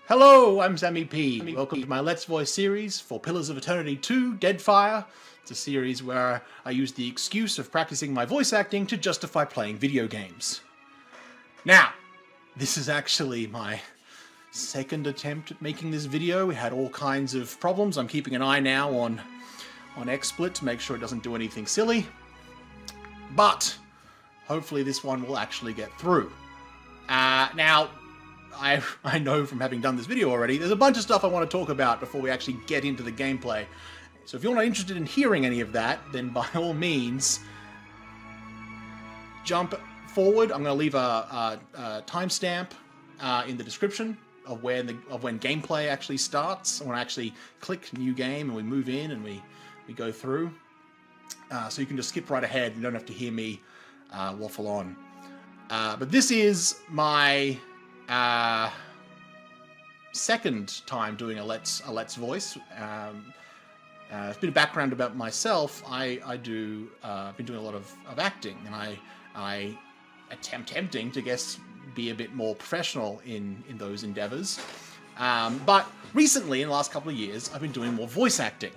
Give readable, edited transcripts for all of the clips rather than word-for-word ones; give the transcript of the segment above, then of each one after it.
Hello, I'm SammyP. Welcome to my Let's Voice series for Pillars of Eternity 2, Deadfire. It's a series where I use the excuse of practicing my voice acting to justify playing video games. Now, this is actually my second attempt at making this video. We had all kinds of problems. I'm keeping an eye now on XSplit to make sure it doesn't do anything silly. But hopefully this one will actually get through. Now, I know from having done this video already, there's a bunch of stuff I want to talk about before we actually get into the gameplay. So if you're not interested in hearing any of that, then by all means, jump forward. I'm going to leave a timestamp in the description of when gameplay actually starts. I want to actually click new game and we move in and we go through. So you can just skip right ahead and you don't have to hear me waffle on. But this is my second time doing a Let's Voice. A bit of background about myself. I've been doing a lot of acting, and I attempting to be a bit more professional in those endeavors. But recently, in the last couple of years, I've been doing more voice acting.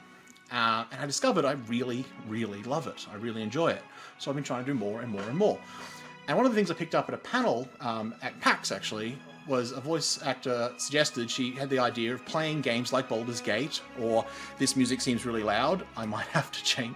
And I discovered I really, really love it. I really enjoy it. So I've been trying to do more and more and more. And one of the things I picked up at a panel at PAX, actually, was a voice actor suggested she had the idea of playing games like Baldur's Gate, or This Music Seems Really Loud. I might have to change.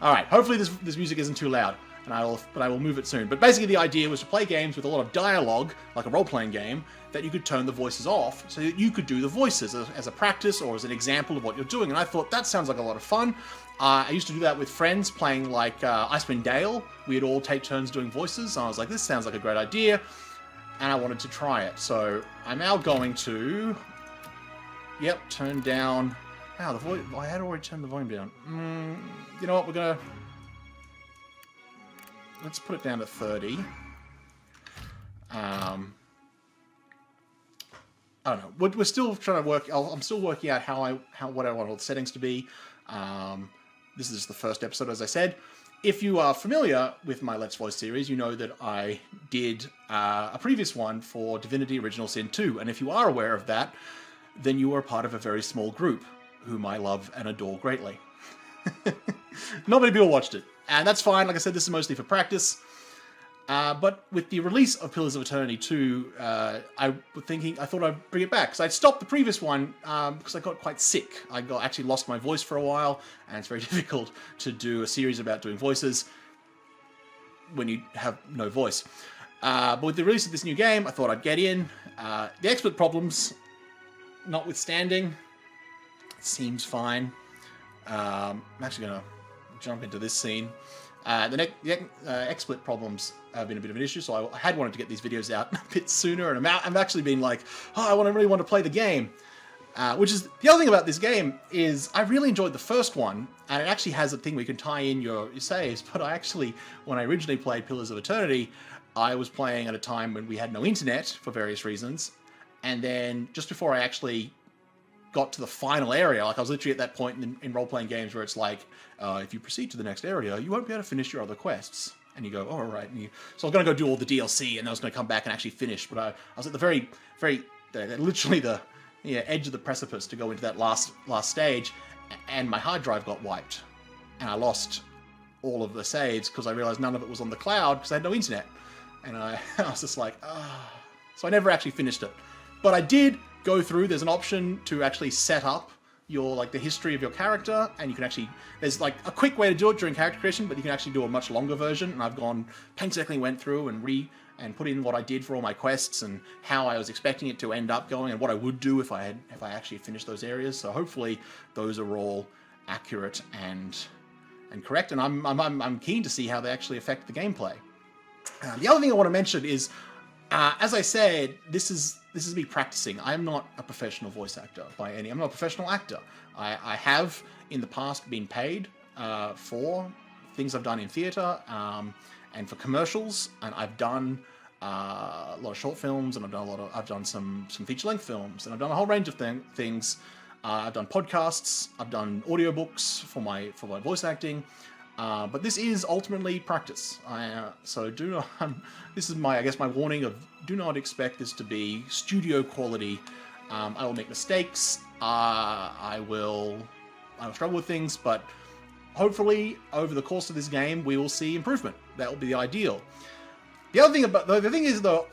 Alright, hopefully this music isn't too loud, but I will move it soon. But basically the idea was to play games with a lot of dialogue, like a role-playing game, that you could turn the voices off, so that you could do the voices as a practice or as an example of what you're doing. And I thought that sounds like a lot of fun. I used to do that with friends playing like Icewind Dale. We'd all take turns doing voices, and I was like, this sounds like a great idea, and I wanted to try it. So I'm now going to, turn down. Wow, the voice. I had already turned the volume down. You know what? Let's put it down to 30. I don't know. We're still trying to work. I'm still working out what I want all the settings to be. This is the first episode, as I said. If you are familiar with my Let's Voice series, you know that I did a previous one for Divinity Original Sin 2. And if you are aware of that, then you are part of a very small group whom I love and adore greatly. Not many people watched it. And that's fine. Like I said, this is mostly for practice. But with the release of Pillars of Eternity 2, I thought I'd bring it back. Because I'd stopped the previous one because I got quite sick. I actually lost my voice for a while, and it's very difficult to do a series about doing voices when you have no voice. But with the release of this new game, I thought I'd get in. The XSplit problems notwithstanding, it seems fine. I'm actually going to jump into this scene. The XSplit problems have been a bit of an issue, so I had wanted to get these videos out a bit sooner, and I've actually been like, I really want to play the game. Which is, the other thing about this game is, I really enjoyed the first one, and it actually has a thing where you can tie in your saves, but when I originally played Pillars of Eternity, I was playing at a time when we had no internet, for various reasons, and then just before I actually got to the final area, like I was literally at that point in role-playing games where it's like, if you proceed to the next area, you won't be able to finish your other quests. And you go, all right. So I was going to go do all the DLC, and I was going to come back and actually finish, but I was at the literally the edge of the precipice to go into that last stage, and my hard drive got wiped. And I lost all of the saves because I realized none of it was on the cloud because I had no internet. And I was just like, So I never actually finished it. But I did go through. There's an option to actually set up the history of your character, and you can actually, there's like a quick way to do it during character creation, but you can actually do a much longer version. And I've painstakingly went through and put in what I did for all my quests and how I was expecting it to end up going and what I would do if I actually finished those areas. So hopefully those are all accurate and correct. And I'm keen to see how they actually affect the gameplay. The other thing I want to mention is, as I said, this is me practicing. I am not a professional voice actor I'm not a professional actor. I have in the past been paid for things I've done in theatre and for commercials, and I've done a lot of short films, and I've done some feature-length films, and I've done a whole range of things. I've done podcasts, I've done audiobooks for my voice acting. But this is ultimately practice. So do not. This is my, I guess, my warning of do not expect this to be studio quality. I will make mistakes. I will struggle with things, but hopefully over the course of this game we will see improvement. That will be the ideal. The thing is though,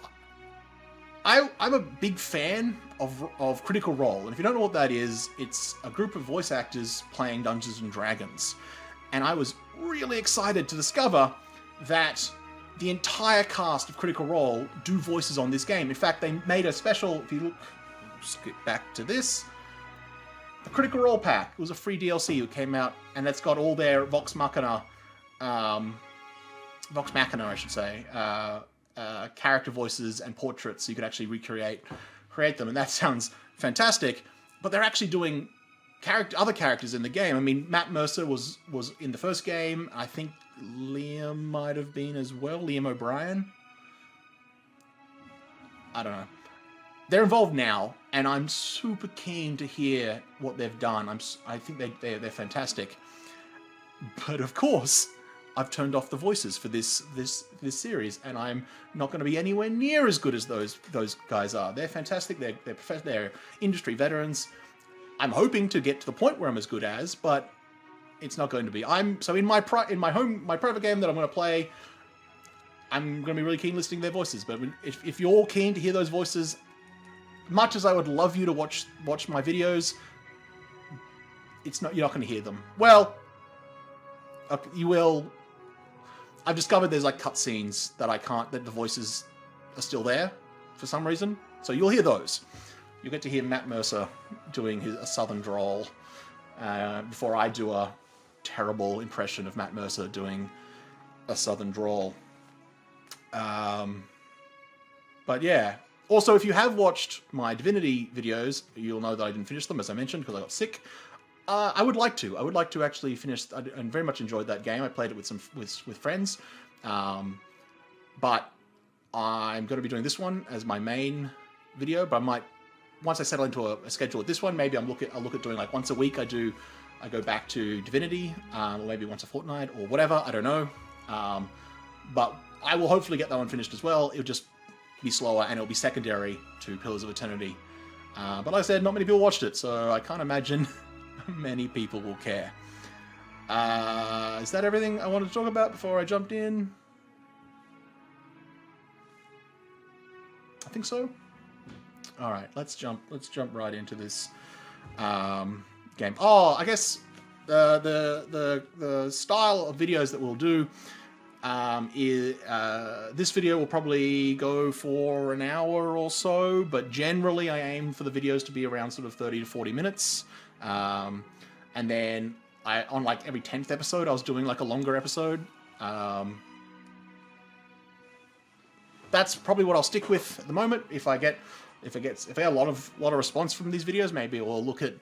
I'm a big fan of Critical Role, and if you don't know what that is, it's a group of voice actors playing Dungeons and Dragons. And I was really excited to discover that the entire cast of Critical Role do voices on this game. In fact, they made a special, if you look, skip back to this, the Critical Role pack. It was a free DLC that came out, and it's got all their Vox Machina, I should say, character voices and portraits, so you could actually create them, and that sounds fantastic. But they're actually doing other characters in the game. I mean, Matt Mercer was in the first game. I think Liam might have been as well. Liam O'Brien. I don't know. They're involved now, and I'm super keen to hear what they've done. I think they're fantastic. But of course, I've turned off the voices for this series, and I'm not going to be anywhere near as good as those guys are. They're fantastic. They're industry veterans. I'm hoping to get to the point where I'm as good as, but it's not going to be. In my private game that I'm going to play, I'm going to be really keen listening to their voices. But if you're keen to hear those voices, much as I would love you to watch my videos, you're not going to hear them. Well, you will. I've discovered there's like cutscenes that the voices are still there for some reason, so you'll hear those. You'll get to hear Matt Mercer doing a southern drawl before I do a terrible impression of Matt Mercer doing a southern drawl. But yeah. Also, if you have watched my Divinity videos, you'll know that I didn't finish them, as I mentioned, because I got sick. I would like to. I would like to actually finish. I very much enjoyed that game. I played it with friends. But I'm going to be doing this one as my main video, but I might, once I settle into a schedule with this one, maybe I'll look at doing like once a week. I go back to Divinity, or maybe once a fortnight or whatever. I don't know. But I will hopefully get that one finished as well. It'll just be slower and it'll be secondary to Pillars of Eternity. But like I said, not many people watched it, so I can't imagine many people will care. Is that everything I wanted to talk about before I jumped in? I think so. All right, let's jump right into this game. Oh, I guess the style of videos that we'll do is this video will probably go for an hour or so, but generally I aim for the videos to be around sort of 30 to 40 minutes. And then on like every 10th episode, I was doing like a longer episode. That's probably what I'll stick with at the moment. If I get a lot of response from these videos, maybe we'll look at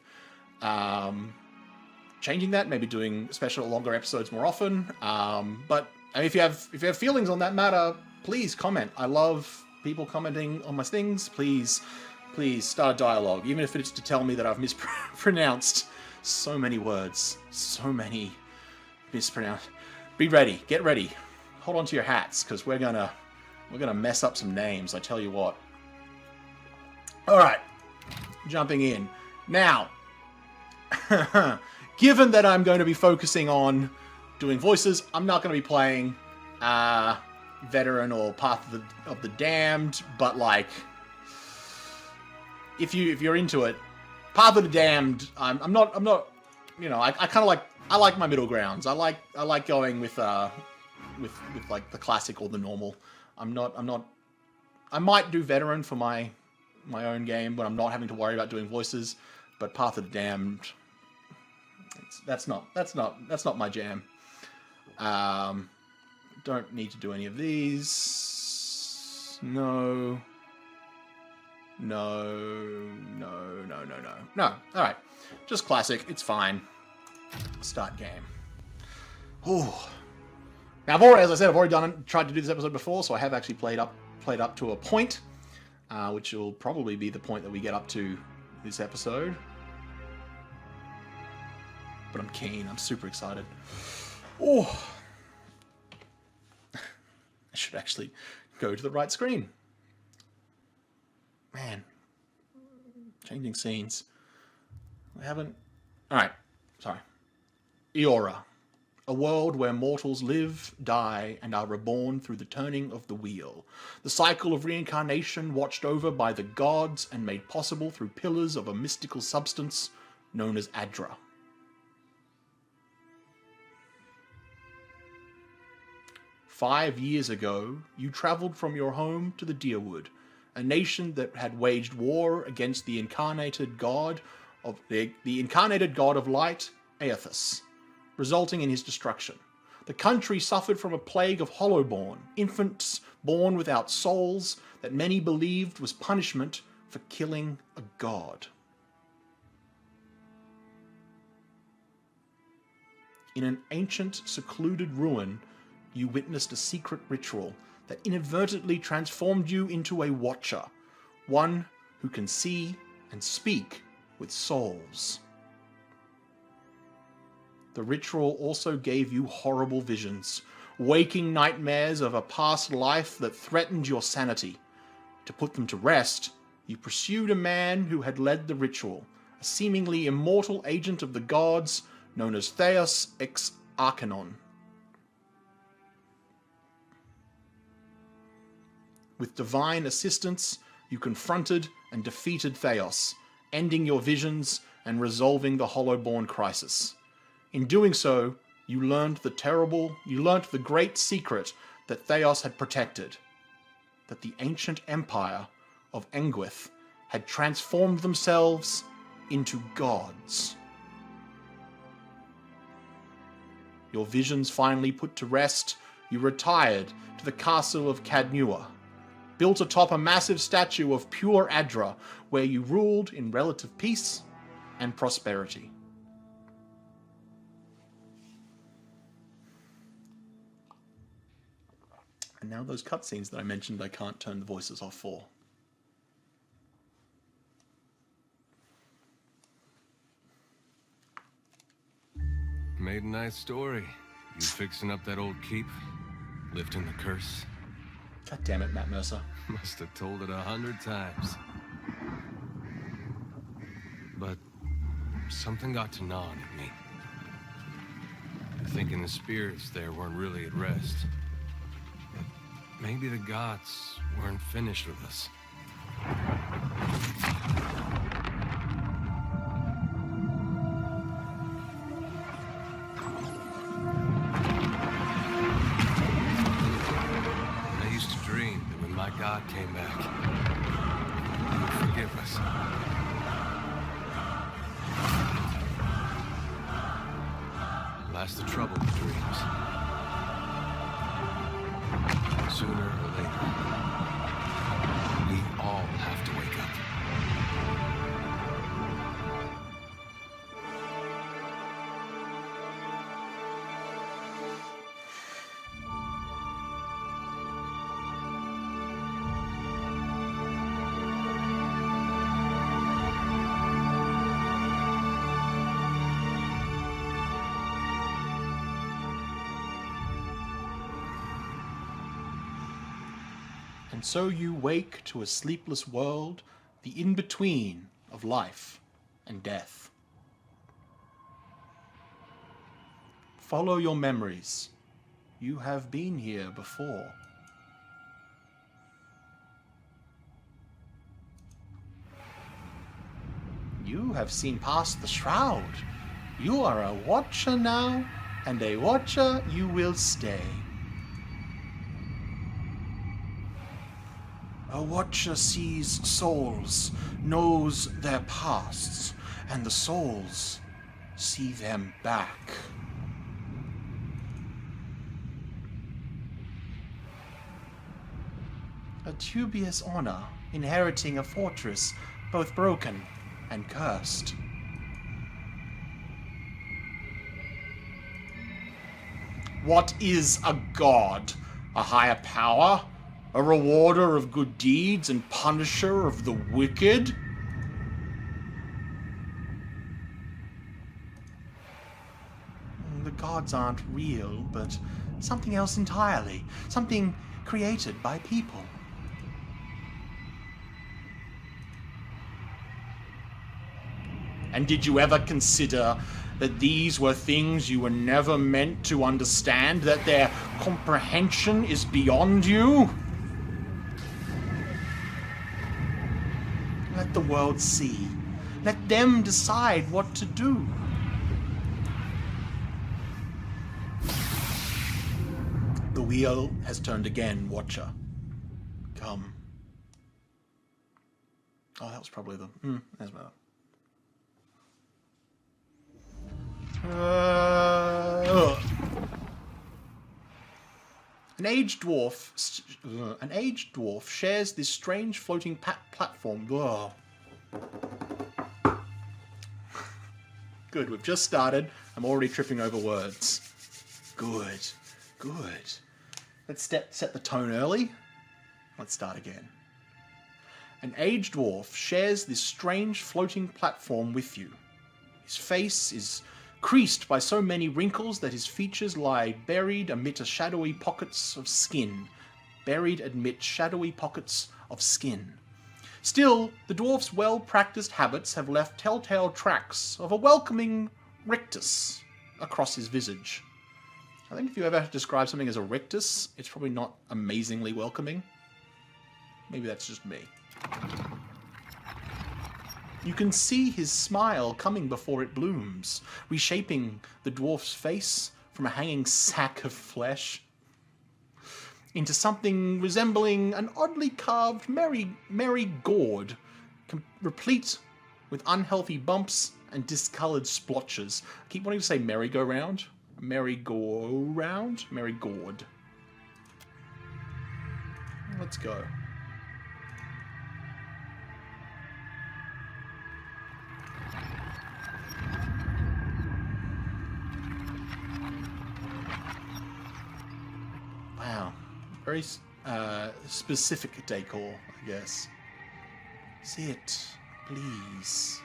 changing that, maybe doing special longer episodes more often. But I mean, if you have feelings on that matter, please comment. I love people commenting on my things. Please start a dialogue, even if it's to tell me that I've mispronounced so many words, so many mispronounced. Be ready, get ready, hold on to your hats, because we're gonna mess up some names. I tell you what. All right, jumping in now. Given that I'm going to be focusing on doing voices, I'm not going to be playing Veteran or Path of the Damned, but like, if you're into it, Path of the Damned, I'm not, you know, I kind of like my middle grounds. I like going with like the classic or the normal. I might do Veteran for my own game, but I'm not having to worry about doing voices. But Path of the Damned, that's not my jam. Don't need to do any of these. No. Alright. Just classic. It's fine. Start game. Ooh. Now, I've already tried to do this episode before, so I have actually played up to a point, which will probably be the point that we get up to this episode. But I'm keen. I'm super excited. Oh, I should actually go to the right screen. Man, changing scenes. I haven't... Alright, sorry. Eora. A world where mortals live, die, and are reborn through the turning of the wheel. The cycle of reincarnation watched over by the gods and made possible through pillars of a mystical substance known as Adra. "5 years ago, you travelled from your home to the Deerwood, a nation that had waged war against the incarnated god of light, Aethys, resulting in his destruction. The country suffered from a plague of hollowborn, infants born without souls that many believed was punishment for killing a god. In an ancient, secluded ruin, you witnessed a secret ritual that inadvertently transformed you into a watcher, one who can see and speak with souls. The ritual also gave you horrible visions, waking nightmares of a past life that threatened your sanity. To put them to rest, you pursued a man who had led the ritual, a seemingly immortal agent of the gods known as Theos ex Arcanon. With divine assistance, you confronted and defeated Theos, ending your visions and resolving the Hollowborn crisis. In doing so, you learned the great secret that Theos had protected, that the ancient empire of Engwith had transformed themselves into gods. Your visions finally put to rest, you retired to the castle of Cadnua, built atop a massive statue of pure Adra, where you ruled in relative peace and prosperity. And now those cutscenes that I mentioned I can't turn the voices off for. Made a nice story. You fixing up that old keep? Lifting the curse? God damn it, Matt Mercer. Must have told it 100 times. But something got to gnawing at me. Thinking the spirits there weren't really at rest. But maybe the gods weren't finished with us. God came back. He would forgive us. Last the trouble with dreams. Sooner or later, we all have to wake up. And so you wake to a sleepless world, the in-between of life and death. Follow your memories. You have been here before. You have seen past the shroud. You are a watcher now, and a watcher you will stay. A watcher sees souls, knows their pasts, and the souls see them back. A dubious honor, inheriting a fortress both broken and cursed. What is a god? A higher power? A rewarder of good deeds and punisher of the wicked? The gods aren't real, but something else entirely. Something created by people. And did you ever consider that these were things you were never meant to understand, that their comprehension is beyond you? Let the world see. Let them decide what to do. The wheel has turned again, Watcher. Come. Oh, that was probably the... as well. An aged dwarf shares this strange floating platform. Ugh. Good, we've just started. I'm already tripping over words. Good, good. Let's set the tone early. Let's start again. An aged dwarf shares this strange floating platform with you. His face is creased by so many wrinkles that his features lie buried amid shadowy pockets of skin. Buried amid shadowy pockets of skin. Still, the dwarf's well-practiced habits have left telltale tracks of a welcoming rictus across his visage. I think if you ever have to describe something as a rictus, it's probably not amazingly welcoming. Maybe that's just me. You can see his smile coming before it blooms, reshaping the dwarf's face from a hanging sack of flesh into something resembling an oddly carved merry gourd, replete with unhealthy bumps and discoloured splotches. I keep wanting to say merry-go-round. Merry-go-round? Merry-gourd. Let's go. Wow. Very specific decor, I guess. Sit, please.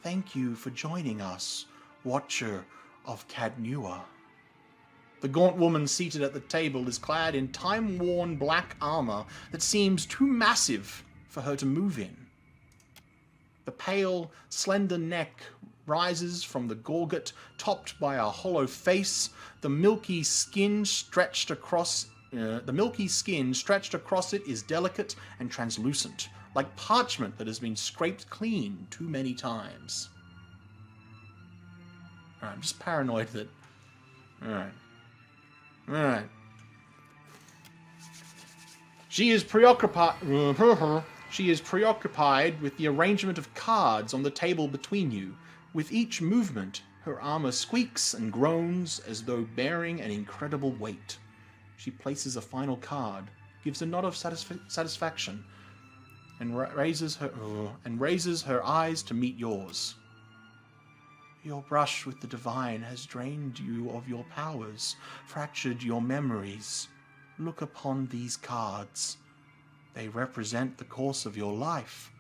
Thank you for joining us, Watcher of Cadnua. The gaunt woman seated at the table is clad in time-worn black armor that seems too massive for her to move in. The pale, slender neck rises from the gorget, topped by a hollow face. The milky skin stretched across it is delicate and translucent, like parchment that has been scraped clean too many times. Alright, I'm just paranoid that... Alright. She is preoccupied with the arrangement of cards on the table between you. With each movement, her armor squeaks and groans as though bearing an incredible weight. She places a final card, gives a nod of satisfaction, and raises her eyes to meet yours. Your brush with the divine has drained you of your powers, fractured your memories. Look upon these cards. They represent the course of your life.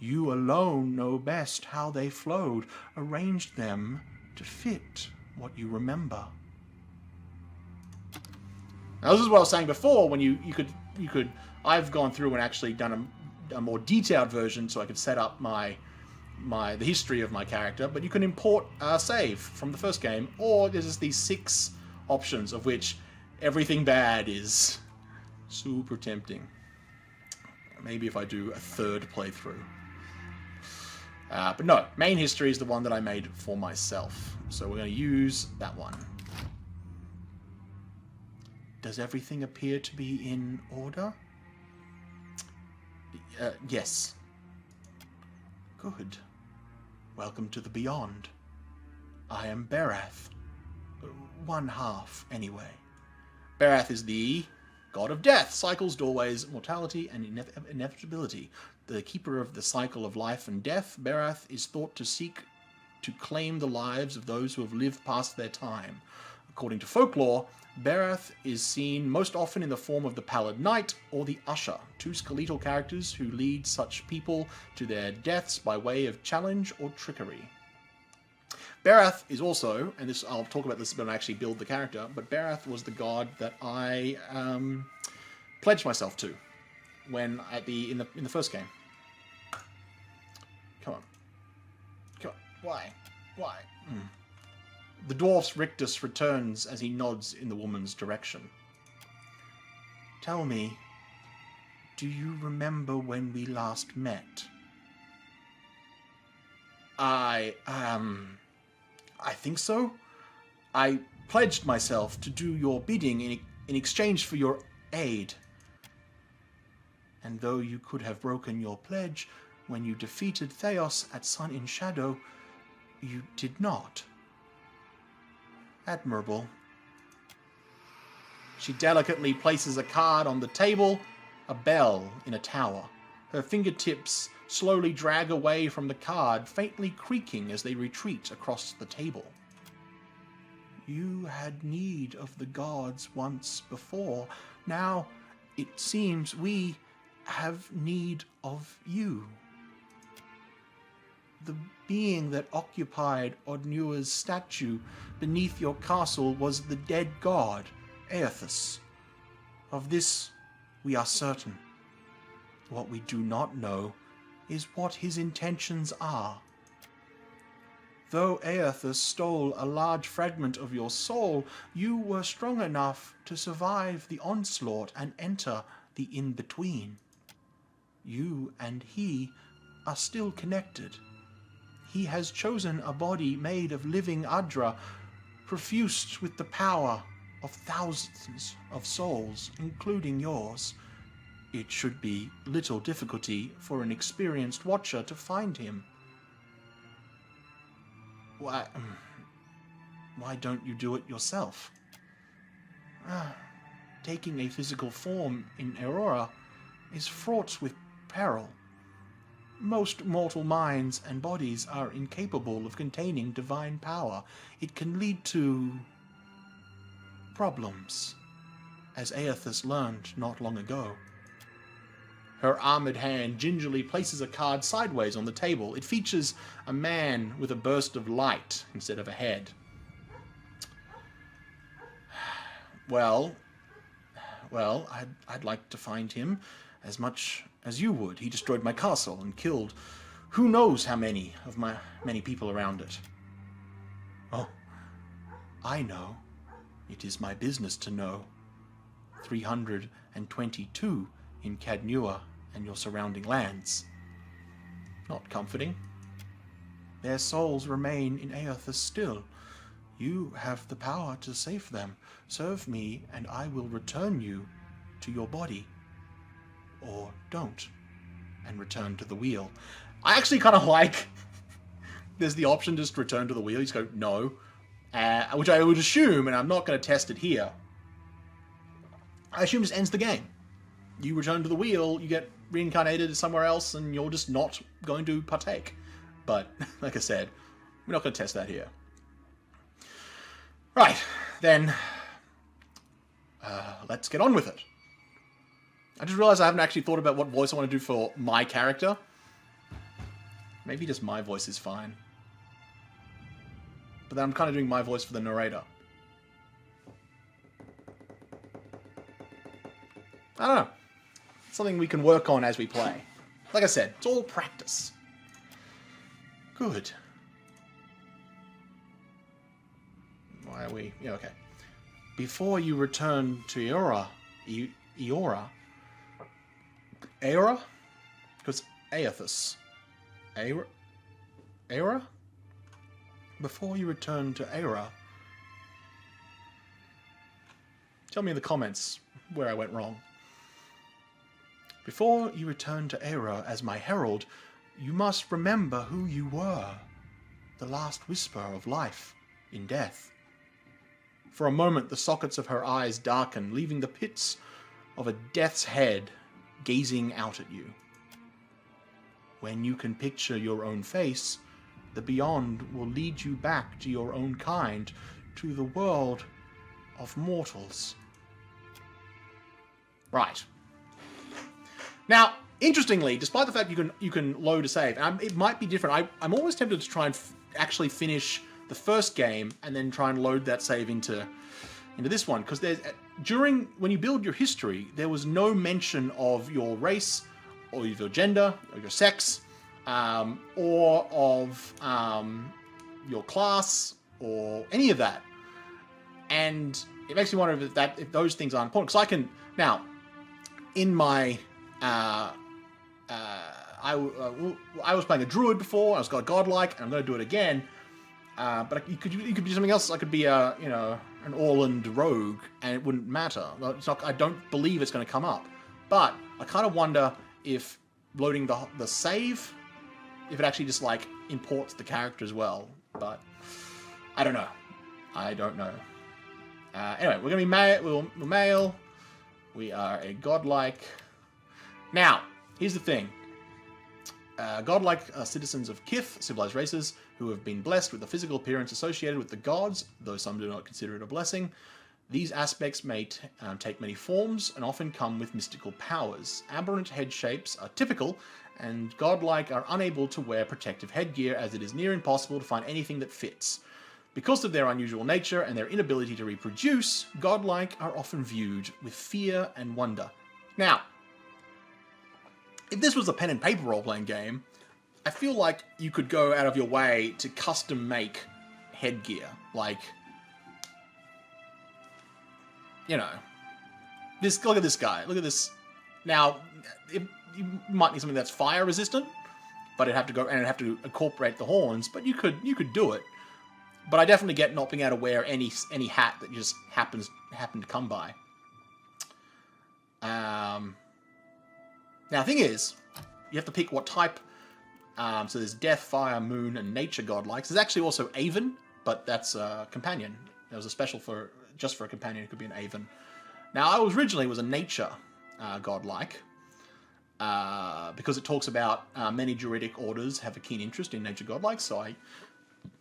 You alone know best how they flowed, arranged them to fit what you remember. Now, this is what I was saying before, when you could I've gone through and actually done a more detailed version so I could set up the history of my character, but you can import a save from the first game, or there's just these 6 options, of which everything bad is super tempting. Maybe if I do a 3rd playthrough. But no, main history is the one that I made for myself. So we're going to use that one. Does everything appear to be in order? Yes. Good. Welcome to the Beyond. I am Berath. One half, anyway. Berath is the god of death, cycles, doorways, mortality, and inevitability. The keeper of the cycle of life and death, Berath is thought to seek to claim the lives of those who have lived past their time. According to folklore, Bereth is seen most often in the form of the Pallid Knight or the Usher, two skeletal characters who lead such people to their deaths by way of challenge or trickery. Bereth is also, and this I'll talk about this when I actually build the character, but Bereth was the god that I pledged myself to when in the first game. Come on. Why? The dwarf's rictus returns as he nods in the woman's direction. Tell me, do you remember when we last met? I think so. I pledged myself to do your bidding in exchange for your aid. And though you could have broken your pledge when you defeated Theos at Sun in Shadow, you did not. Admirable. She delicately places a card on the table, a bell in a tower. Her fingertips slowly drag away from the card, faintly creaking as they retreat across the table. You had need of the gods once before. Now it seems we have need of you. The being that occupied Odnua's statue beneath your castle was the dead god, Aethys. Of this we are certain. What we do not know is what his intentions are. Though Aethys stole a large fragment of your soul, you were strong enough to survive the onslaught and enter the in-between. You and he are still connected. He has chosen a body made of living Adra, profused with the power of thousands of souls, including yours. It should be little difficulty for an experienced watcher to find him. Why don't you do it yourself? Taking a physical form in Aurora is fraught with peril. Most mortal minds and bodies are incapable of containing divine power. It can lead to problems, as Aethys learned not long ago. Her armored hand gingerly places a card sideways on the table. It features a man with a burst of light instead of a head. Well, I'd like to find him as much as you would. He destroyed my castle and killed who knows how many of my many people around it. Oh, I know. It is my business to know. 322 in Cadnua and your surrounding lands. Not comforting. Their souls remain in Aethys still. You have the power to save them. Serve me, and I will return you to your body. Or don't, and return to the wheel. I actually kind of like there's the option just to return to the wheel. You just go, no. Which I would assume, and I'm not going to test it here, I assume just ends the game. You return to the wheel, you get reincarnated somewhere else, and you're just not going to partake. But, like I said, we're not going to test that here. Right, then, let's get on with it. I just realized I haven't actually thought about what voice I want to do for my character. Maybe just my voice is fine. But then I'm kind of doing my voice for the narrator. I don't know. It's something we can work on as we play. Like I said, it's all practice. Good. Why are we... Yeah, okay. Before you return to Eora... Aora? Because Aethys. Aora? Before you return to Aora... Tell me in the comments where I went wrong. Before you return to Aora as my herald, you must remember who you were. The last whisper of life in death. For a moment, the sockets of her eyes darken, leaving the pits of a death's head gazing out at you. When you can picture your own face, the beyond will lead you back to your own kind, to the world of mortals. Right. Now, interestingly, despite the fact you can load a save, and it might be different. I'm always tempted to try and actually finish the first game and then try and load that save into this one, because when you build your history, there was no mention of your race or your gender or your sex, or of your class or any of that, and it makes me wonder if those things are important. Because I can now, in my I was playing a druid before. I was godlike, and I'm going to do it again. But you could be something else. I could be an Orland rogue, and it wouldn't matter. It's not. I don't believe it's going to come up. But I kind of wonder if loading the save, if it actually just like imports the character as well. But I don't know. Anyway, we're going to be male. We're male. We are a godlike. Now, here's the thing. Godlike are citizens of Kith, civilized races, who have been blessed with the physical appearance associated with the gods, though some do not consider it a blessing. These aspects may take many forms and often come with mystical powers. Aberrant head shapes are typical, and godlike are unable to wear protective headgear, as it is near impossible to find anything that fits. Because of their unusual nature and their inability to reproduce, godlike are often viewed with fear and wonder. Now, if this was a pen and paper role-playing game, I feel like you could go out of your way to custom make headgear. Like, look at this guy. Look at this. Now, you might need something that's fire resistant, but it'd have to incorporate the horns. But you could do it. But I definitely get not being able to wear any hat that just happen to come by. Now, the thing is, you have to pick what type. So there's Death, Fire, Moon, and Nature godlikes. There's actually also Aven, but that's a companion. There was a special just for a companion. It could be an Aven. Now, I originally was a Nature godlike, because it talks about many druidic orders have a keen interest in Nature godlikes. So I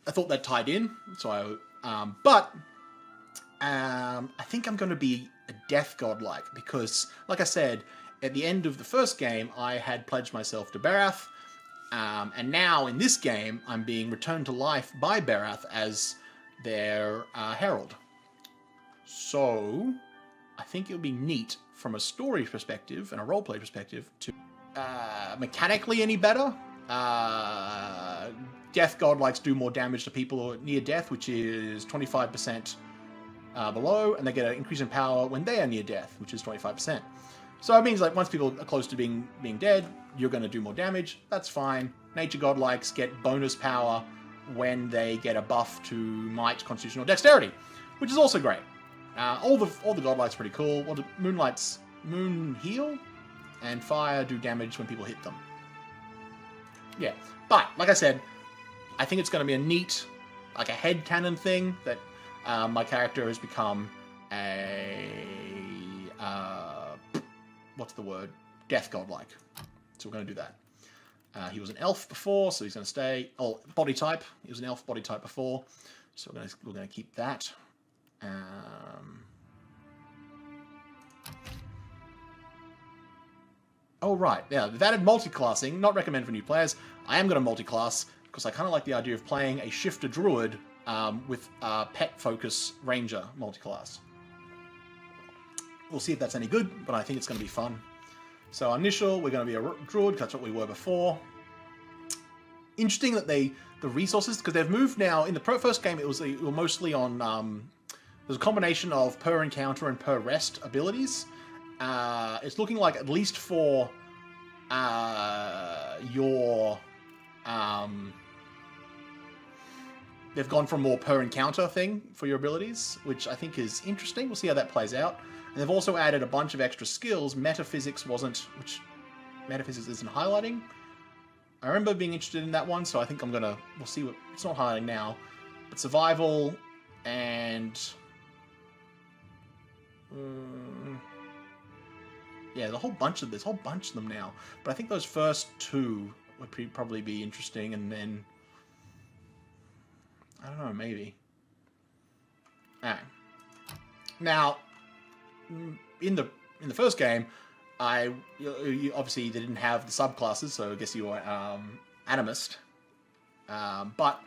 thought that tied in. So I think I'm going to be a Death godlike because, like I said, at the end of the first game, I had pledged myself to Barath, and now in this game, I'm being returned to life by Barath as their herald. So, I think it would be neat from a story perspective and a roleplay perspective to mechanically any better. Death godlikes do more damage to people who are near death, which is 25% below, and they get an increase in power when they are near death, which is 25%. So it means like once people are close to being dead, you're going to do more damage. That's fine. Nature godlikes get bonus power when they get a buff to might, constitution, or dexterity, which is also great. All the godlikes are pretty cool. Moon heal, and fire do damage when people hit them. Yeah, but like I said, I think it's going to be a neat, like a headcanon thing that my character has become a what's the word? Death godlike. So we're going to do that. He was an elf before, so he's going to stay. Oh, body type. He was an elf body type before, so we're going to keep that. Oh right, yeah. They've added multi-classing. Not recommended for new players. I am going to multi-class because I kind of like the idea of playing a shifter druid with a pet focus ranger multi-class. We'll see if that's any good, but I think it's going to be fun. So initial, we're going to be a druid, that's what we were before. Interesting that the resources, because they've moved now, in the first game it was mostly on, there's a combination of per encounter and per rest abilities. It's looking like, at least for they've gone for a more per encounter thing for your abilities, which I think is interesting. We'll see how that plays out. And they've also added a bunch of extra skills. Metaphysics isn't highlighting. I remember being interested in that one, so I think we'll see what, it's not highlighting now. But survival and yeah, there's a whole bunch of them now. But I think those first two would probably be interesting, and then I don't know, maybe. Alright. Now, in the first game, you obviously they didn't have the subclasses, so I guess you were animist. But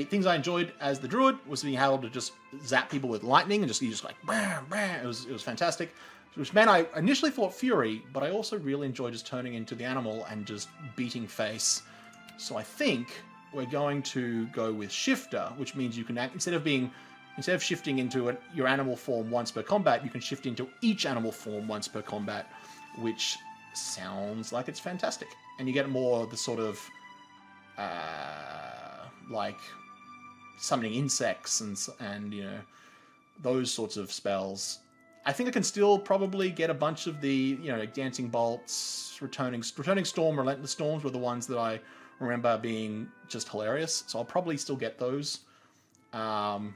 things I enjoyed as the druid was being able to just zap people with lightning and you just like bam, bam. It was fantastic. Which meant I initially thought fury, but I also really enjoyed just turning into the animal and just beating face. So I think we're going to go with shifter, which means you can instead of shifting into your animal form once per combat, you can shift into each animal form once per combat, which sounds like it's fantastic. And you get more the sort of like summoning insects and you know those sorts of spells. I think I can still probably get a bunch of the like dancing bolts, returning storm, relentless storms were the ones that I remember being just hilarious. So I'll probably still get those. But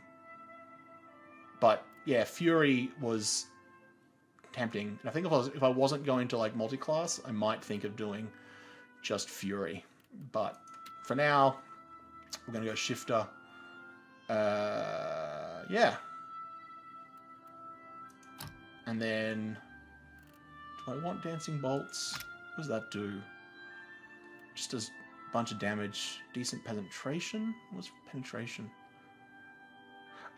yeah, fury was tempting. And I think if I wasn't going to like multi-class, I might think of doing just fury. But for now, we're gonna go shifter. Yeah. And then, do I want dancing bolts? What does that do? Just does a bunch of damage. Decent penetration? What's penetration?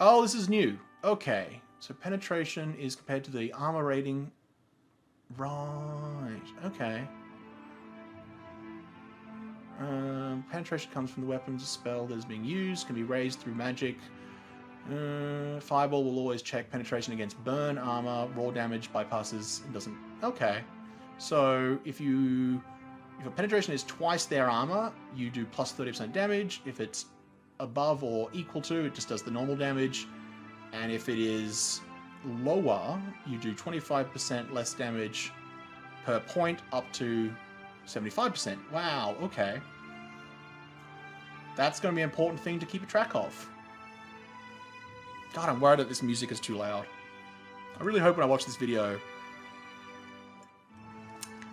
Oh, this is new. Okay. So penetration is compared to the armor rating. Right. Okay. Penetration comes from the weapons spell that is being used. Can be raised through magic. Fireball will always check penetration against burn, armor, raw damage, bypasses, and doesn't... Okay. So if a penetration is twice their armor, you do plus 30% damage. If it's above or equal to, it just does the normal damage. And if it is lower, you do 25% less damage per point up to 75%. Wow, okay. That's going to be an important thing to keep a track of. God, I'm worried that this music is too loud. I really hope when I watch this video,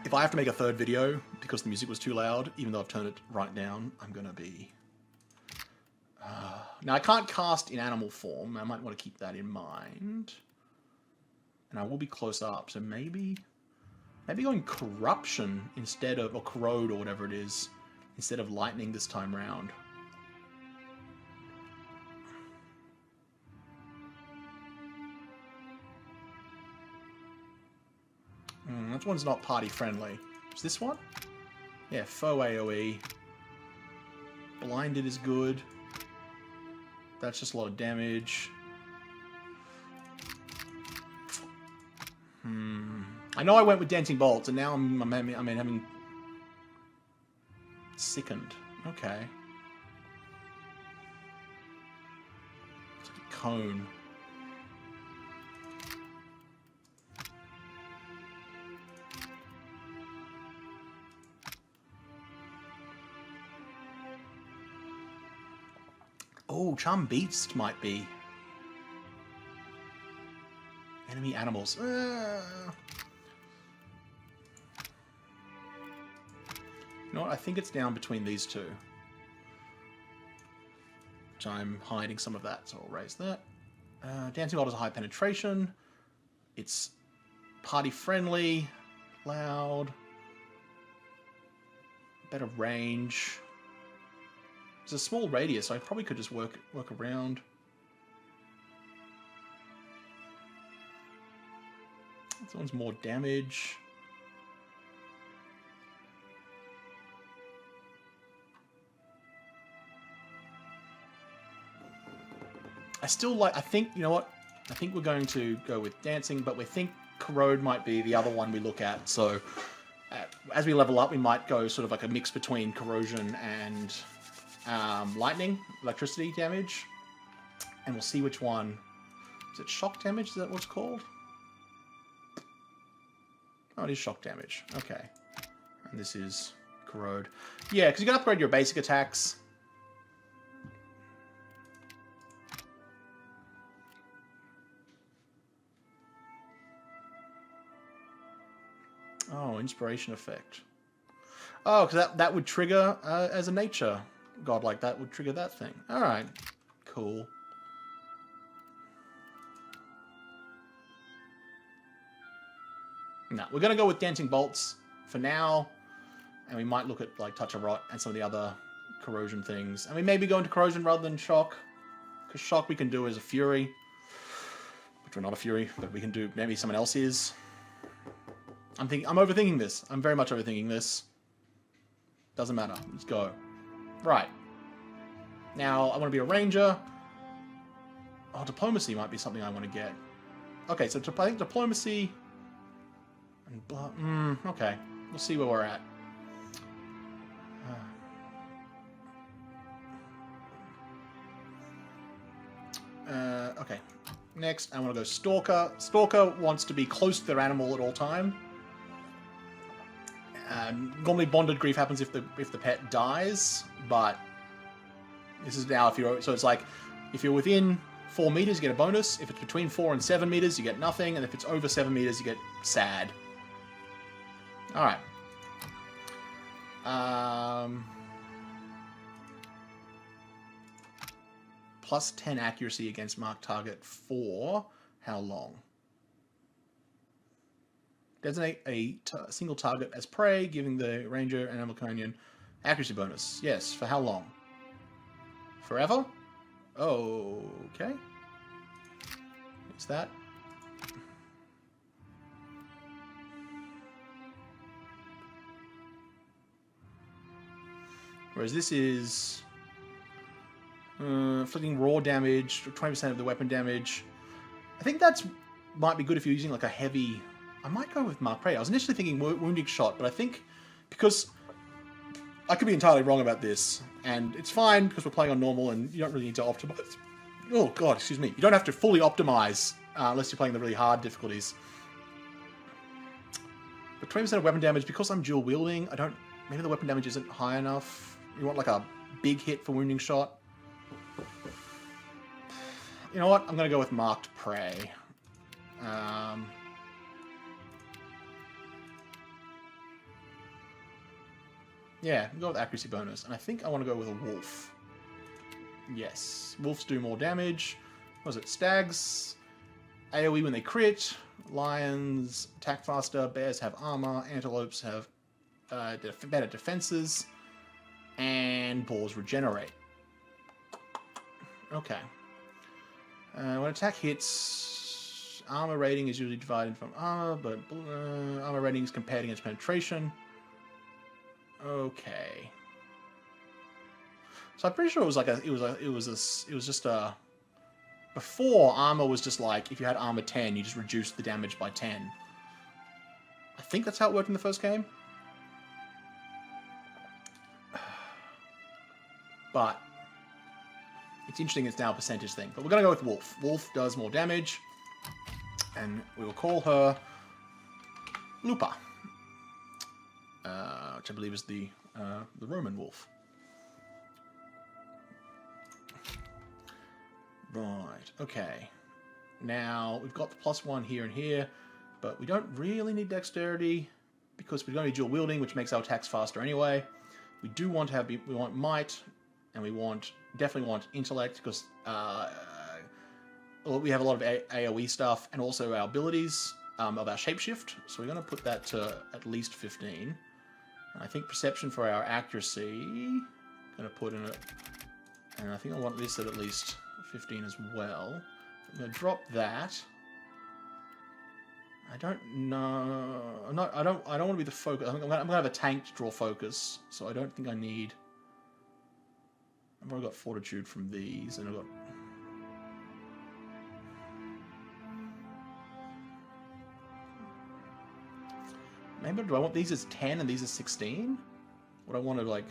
if I have to make a third video because the music was too loud, even though I've turned it right down, I'm going to be... Now, I can't cast in animal form. I might want to keep that in mind. And I will be close up, so maybe going corruption instead of... or corrode or whatever it is, instead of lightning this time round. That one's not party friendly. Is this one? Yeah, foe AoE. Blinded is good. That's just a lot of damage. I know I went with dancing bolts, and now I'm having sickened. Okay. It's like a cone. Oh, Charm Beast might be. Enemy animals. You know what? I think it's down between these two. Which I'm hiding some of that, so I'll raise that. Dancing Bolt has a high penetration. It's party friendly, loud, better range. It's a small radius, so I probably could just work around. This one's more damage. I think, you know what? I think we're going to go with dancing, but we think corrode might be the other one we look at. So as we level up, we might go sort of like a mix between corrosion and lightning, electricity damage, and we'll see which one. Is it shock damage? Is that what it's called? Oh, it is shock damage. Okay. And this is corrode. Yeah, because you can upgrade your basic attacks. Oh, inspiration effect. Oh, because that would trigger as a nature god like that would trigger that thing. Alright. Cool. No, we're going to go with Dancing Bolts for now. And we might look at like Touch of Rot and some of the other corrosion things. And we maybe go into corrosion rather than shock. Because shock we can do as a fury. Which we're not a fury, but we can do maybe someone else is. I'm overthinking this. I'm very much overthinking this. Doesn't matter. Let's go. Right. Now, I want to be a ranger. Oh, diplomacy might be something I want to get. Okay, so I think diplomacy... and okay. We'll see where we're at. Okay. Next, I want to go Stalker. Stalker wants to be close to their animal at all time. Normally, bonded grief happens if the pet dies, but this is now if you're... So it's like, if you're within 4 meters, you get a bonus. If it's between 4 and 7 meters, you get nothing. And if it's over 7 meters, you get sad. Alright. Plus 10 accuracy against marked target for how long? Designate a single target as prey, giving the ranger and Amiconian accuracy bonus. Yes, for how long? Forever? Okay. What's that? Whereas this is inflicting raw damage, 20% of the weapon damage. I think that's might be good if you're using like a heavy... I might go with Mark Prey. I was initially thinking Wounding Shot, but I think because I could be entirely wrong about this, and it's fine because we're playing on normal and you don't really need to optimize. Oh god, excuse me. You don't have to fully optimize unless you're playing the really hard difficulties. But 20% of weapon damage, because I'm dual wielding, I don't... Maybe the weapon damage isn't high enough. You want like a big hit for Wounding Shot. You know what? I'm going to go with Marked Prey. Yeah, I'll go with accuracy bonus. And I think I want to go with a wolf. Yes. Wolves do more damage. What was it? Stags, AoE when they crit. Lions attack faster. Bears have armor. Antelopes have better defenses. And boars regenerate. Okay. When attack hits, armor rating is usually divided from armor, but armor rating is compared against penetration. Okay. So I'm pretty sure it was like it was just a... Before, armor was just like, if you had armor 10, you just reduced the damage by 10. I think that's how it worked in the first game. But it's interesting it's now a percentage thing. But we're going to go with Wolf. Wolf does more damage. And we will call her Lupa. Which I believe is the Roman wolf. Right, okay. Now, we've got the +1 here and here, but we don't really need dexterity because we're going to be dual wielding, which makes our attacks faster anyway. We do want to have, we want might, and we definitely want intellect because we have a lot of AoE stuff and also our abilities of our shapeshift. So we're going to put that to at least 15. And I think perception for our accuracy, going to put in it, and I think I want this at least 15 as well. I'm going to drop that. I don't know. I don't want to be the focus. I'm going to have a tank to draw focus, so I don't think I need. I've already got fortitude from these, and I've got. Maybe do I want these as 10 and these as 16? Would I want to like?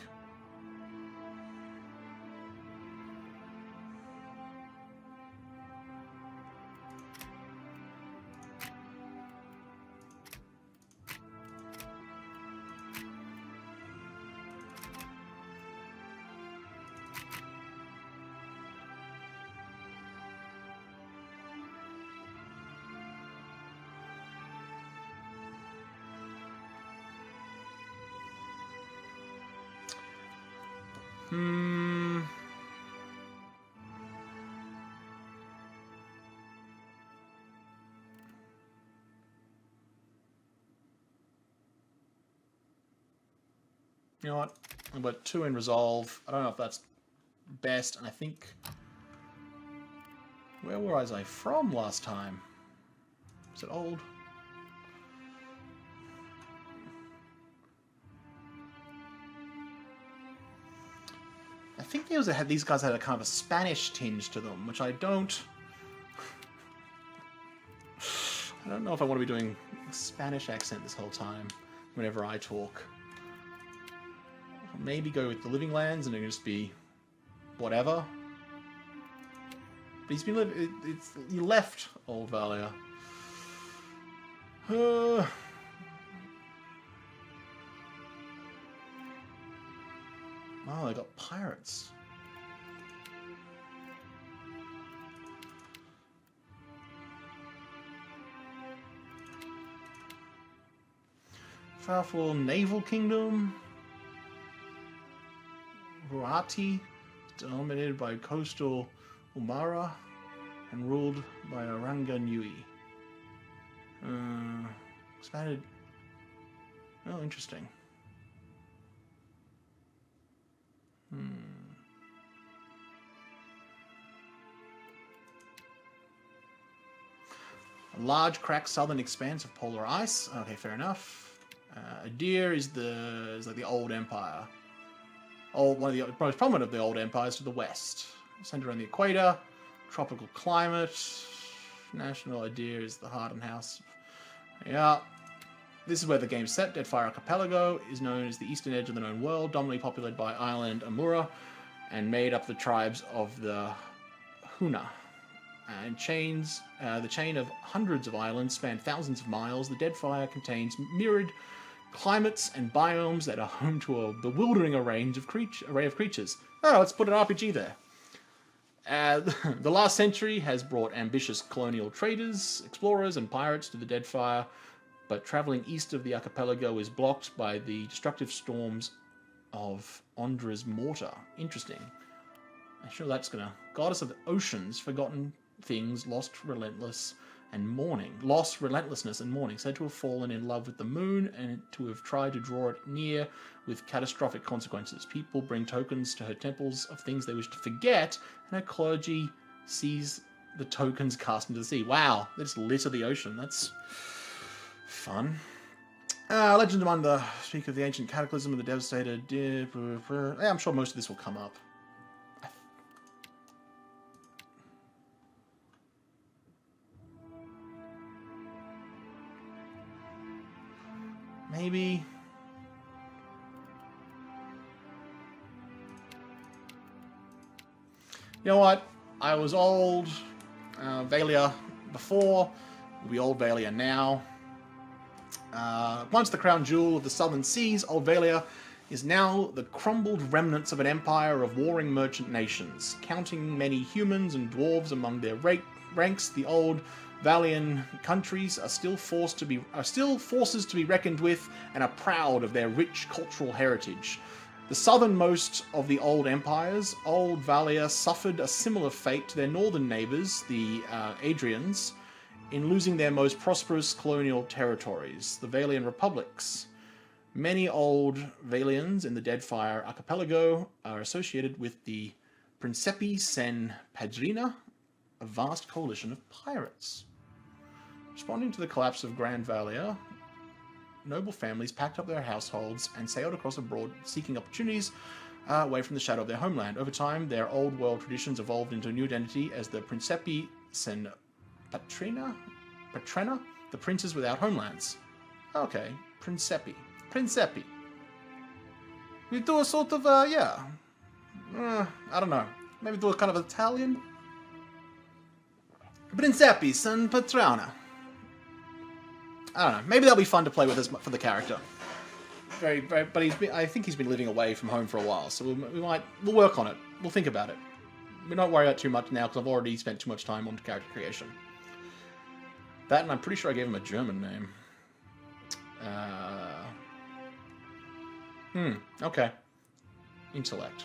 You know what? I've got 2 in resolve. I don't know if that's best, and I think... Where was I from last time? Is it old? I think these guys had a kind of a Spanish tinge to them, which I don't... I don't know if I want to be doing a Spanish accent this whole time, whenever I talk. I'll maybe go with the Living Lands, and it'll just be... whatever. But he's been he left Old Valia. Oh, they got pirates. Powerful naval kingdom. Ruati, dominated by coastal Umara and ruled by Aranga Nui. Expanded. Oh, interesting. A large cracked southern expanse of polar ice. Okay, fair enough. Adir is like the old empire. One of the most prominent of the old empires to the west. Centered around the equator, tropical climate. National Adir is the heart and house. Yeah. This is where the game's set. Deadfire Archipelago is known as the eastern edge of the known world, dominantly populated by island Amura, and made up the tribes of the Huna. And the chain of hundreds of islands span thousands of miles. The Deadfire contains myriad climates and biomes that are home to a bewildering array of creatures. Oh, let's put an RPG there. The last century has brought ambitious colonial traders, explorers, and pirates to the Deadfire, but traveling east of the archipelago is blocked by the destructive storms of Ondra's mortar. Interesting. I'm sure that's gonna... Goddess of the oceans, forgotten things, lost relentlessness and mourning, said to have fallen in love with the moon and to have tried to draw it near with catastrophic consequences. People bring tokens to her temples of things they wish to forget, and her clergy sees the tokens cast into the sea. Wow, they just litter the ocean. That's fun. Legend of Under. Speak of the ancient cataclysm of the devastated... Yeah, I'm sure most of this will come up. Maybe... You know what? I was old Valia before. We'll be old Valia now. Once the crown jewel of the southern seas, Old Valia is now the crumbled remnants of an empire of warring merchant nations. Counting many humans and dwarves among their ranks, the old Valian countries are still forces to be reckoned with and are proud of their rich cultural heritage. The southernmost of the old empires, Old Valia suffered a similar fate to their northern neighbours, the Adrians, in losing their most prosperous colonial territories, the Valian republics. Many old Valians in the Deadfire archipelago are associated with the Principi Sen Padrina, a vast coalition of pirates. Responding to the collapse of Grand Valia, noble families packed up their households and sailed across abroad, seeking opportunities away from the shadow of their homeland. Over time, their old world traditions evolved into a new identity as the Principi Sen Patrena, the princes without homelands. Okay, Principi. We do a sort of, I don't know. Maybe do a kind of Italian? Principi Sen Patrana. I don't know. Maybe that'll be fun to play with for the character. But I think he's been living away from home for a while, so we'll work on it. We'll think about it. We don't worry about it too much now because I've already spent too much time on character creation. That, and I'm pretty sure I gave him a German name. Okay. Intellect.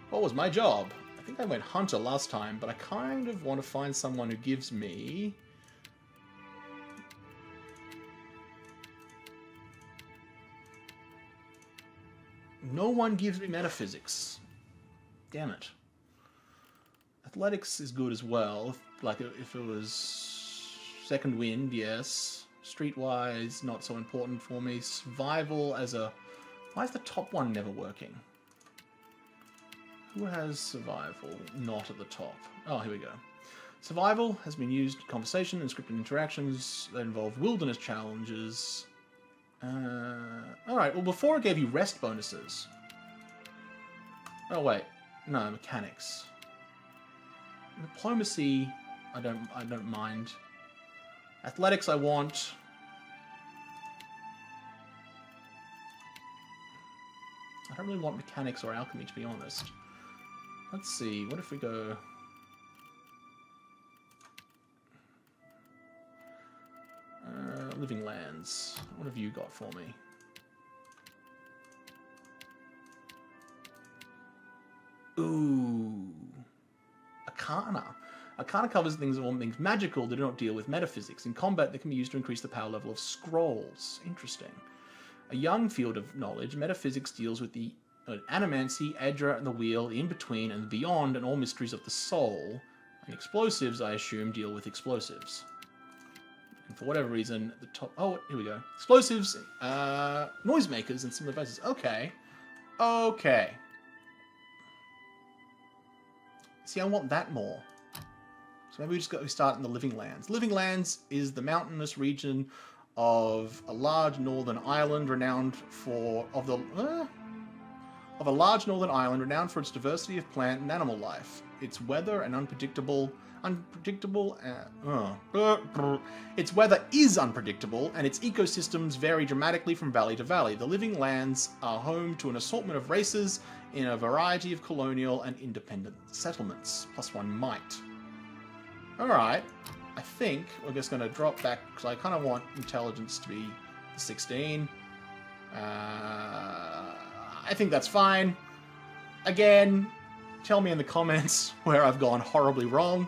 What was my job? I think I went hunter last time, but I kind of want to find someone who gives me... No one gives me metaphysics. Damn it. Athletics is good as well. Like, if it was second wind, yes. Streetwise, not so important for me. Survival as a... Why is the top one never working? Who has survival not at the top? Oh, here we go. Survival has been used in conversation and scripted interactions that involve wilderness challenges. Alright, well before it gave you rest bonuses. Oh wait, no, mechanics. Diplomacy, I don't mind. Athletics I want. I don't really want mechanics or alchemy, to be honest. Let's see, what if we go... Living lands. What have you got for me? Ooh. Arcana. Arcana covers things all things magical that do not deal with metaphysics. In combat, they can be used to increase the power level of scrolls. Interesting. A young field of knowledge, metaphysics deals with the animancy, Edra, and the wheel, the in-between, and the beyond, and all mysteries of the soul. And explosives, I assume, deal with explosives. And for whatever reason, the top... Oh, here we go. Explosives, noisemakers, and similar devices. Okay. Okay. See, I want that more. So maybe we just go start in the Living Lands. Living Lands is the mountainous region of a large northern island renowned for... Of a large northern island renowned for its diversity of plant and animal life. Its weather and its weather is unpredictable, and its ecosystems vary dramatically from valley to valley. The Living Lands are home to an assortment of races in a variety of colonial and independent settlements. +1 might. Alright, I think we're just going to drop back, because I kind of want intelligence to be 16. I think that's fine. Again, tell me in the comments where I've gone horribly wrong.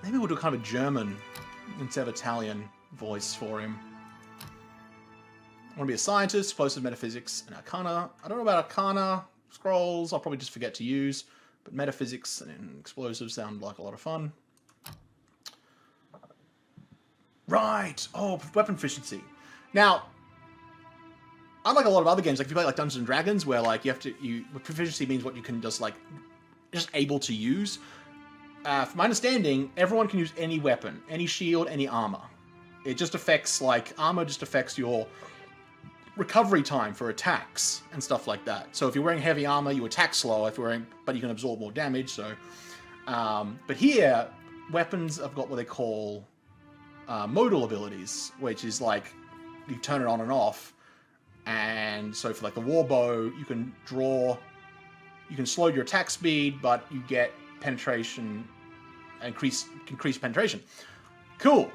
Maybe we'll do kind of a German instead of Italian voice for him. I want to be a scientist, explosive metaphysics, and arcana. I don't know about arcana, scrolls, I'll probably just forget to use, but metaphysics and explosives sound like a lot of fun. Right! Oh, weapon efficiency. Now, unlike a lot of other games, like if you play like Dungeons and Dragons, where like proficiency means what you can just able to use. From my understanding, everyone can use any weapon, any shield, any armor. It just affects armor just affects your recovery time for attacks and stuff like that. So if you're wearing heavy armor, you attack slower. But you can absorb more damage. So, but here, weapons have got what they call modal abilities, which is like you turn it on and off. And so for like the warbow, you can slow your attack speed, but you get penetration, increased penetration. Cool.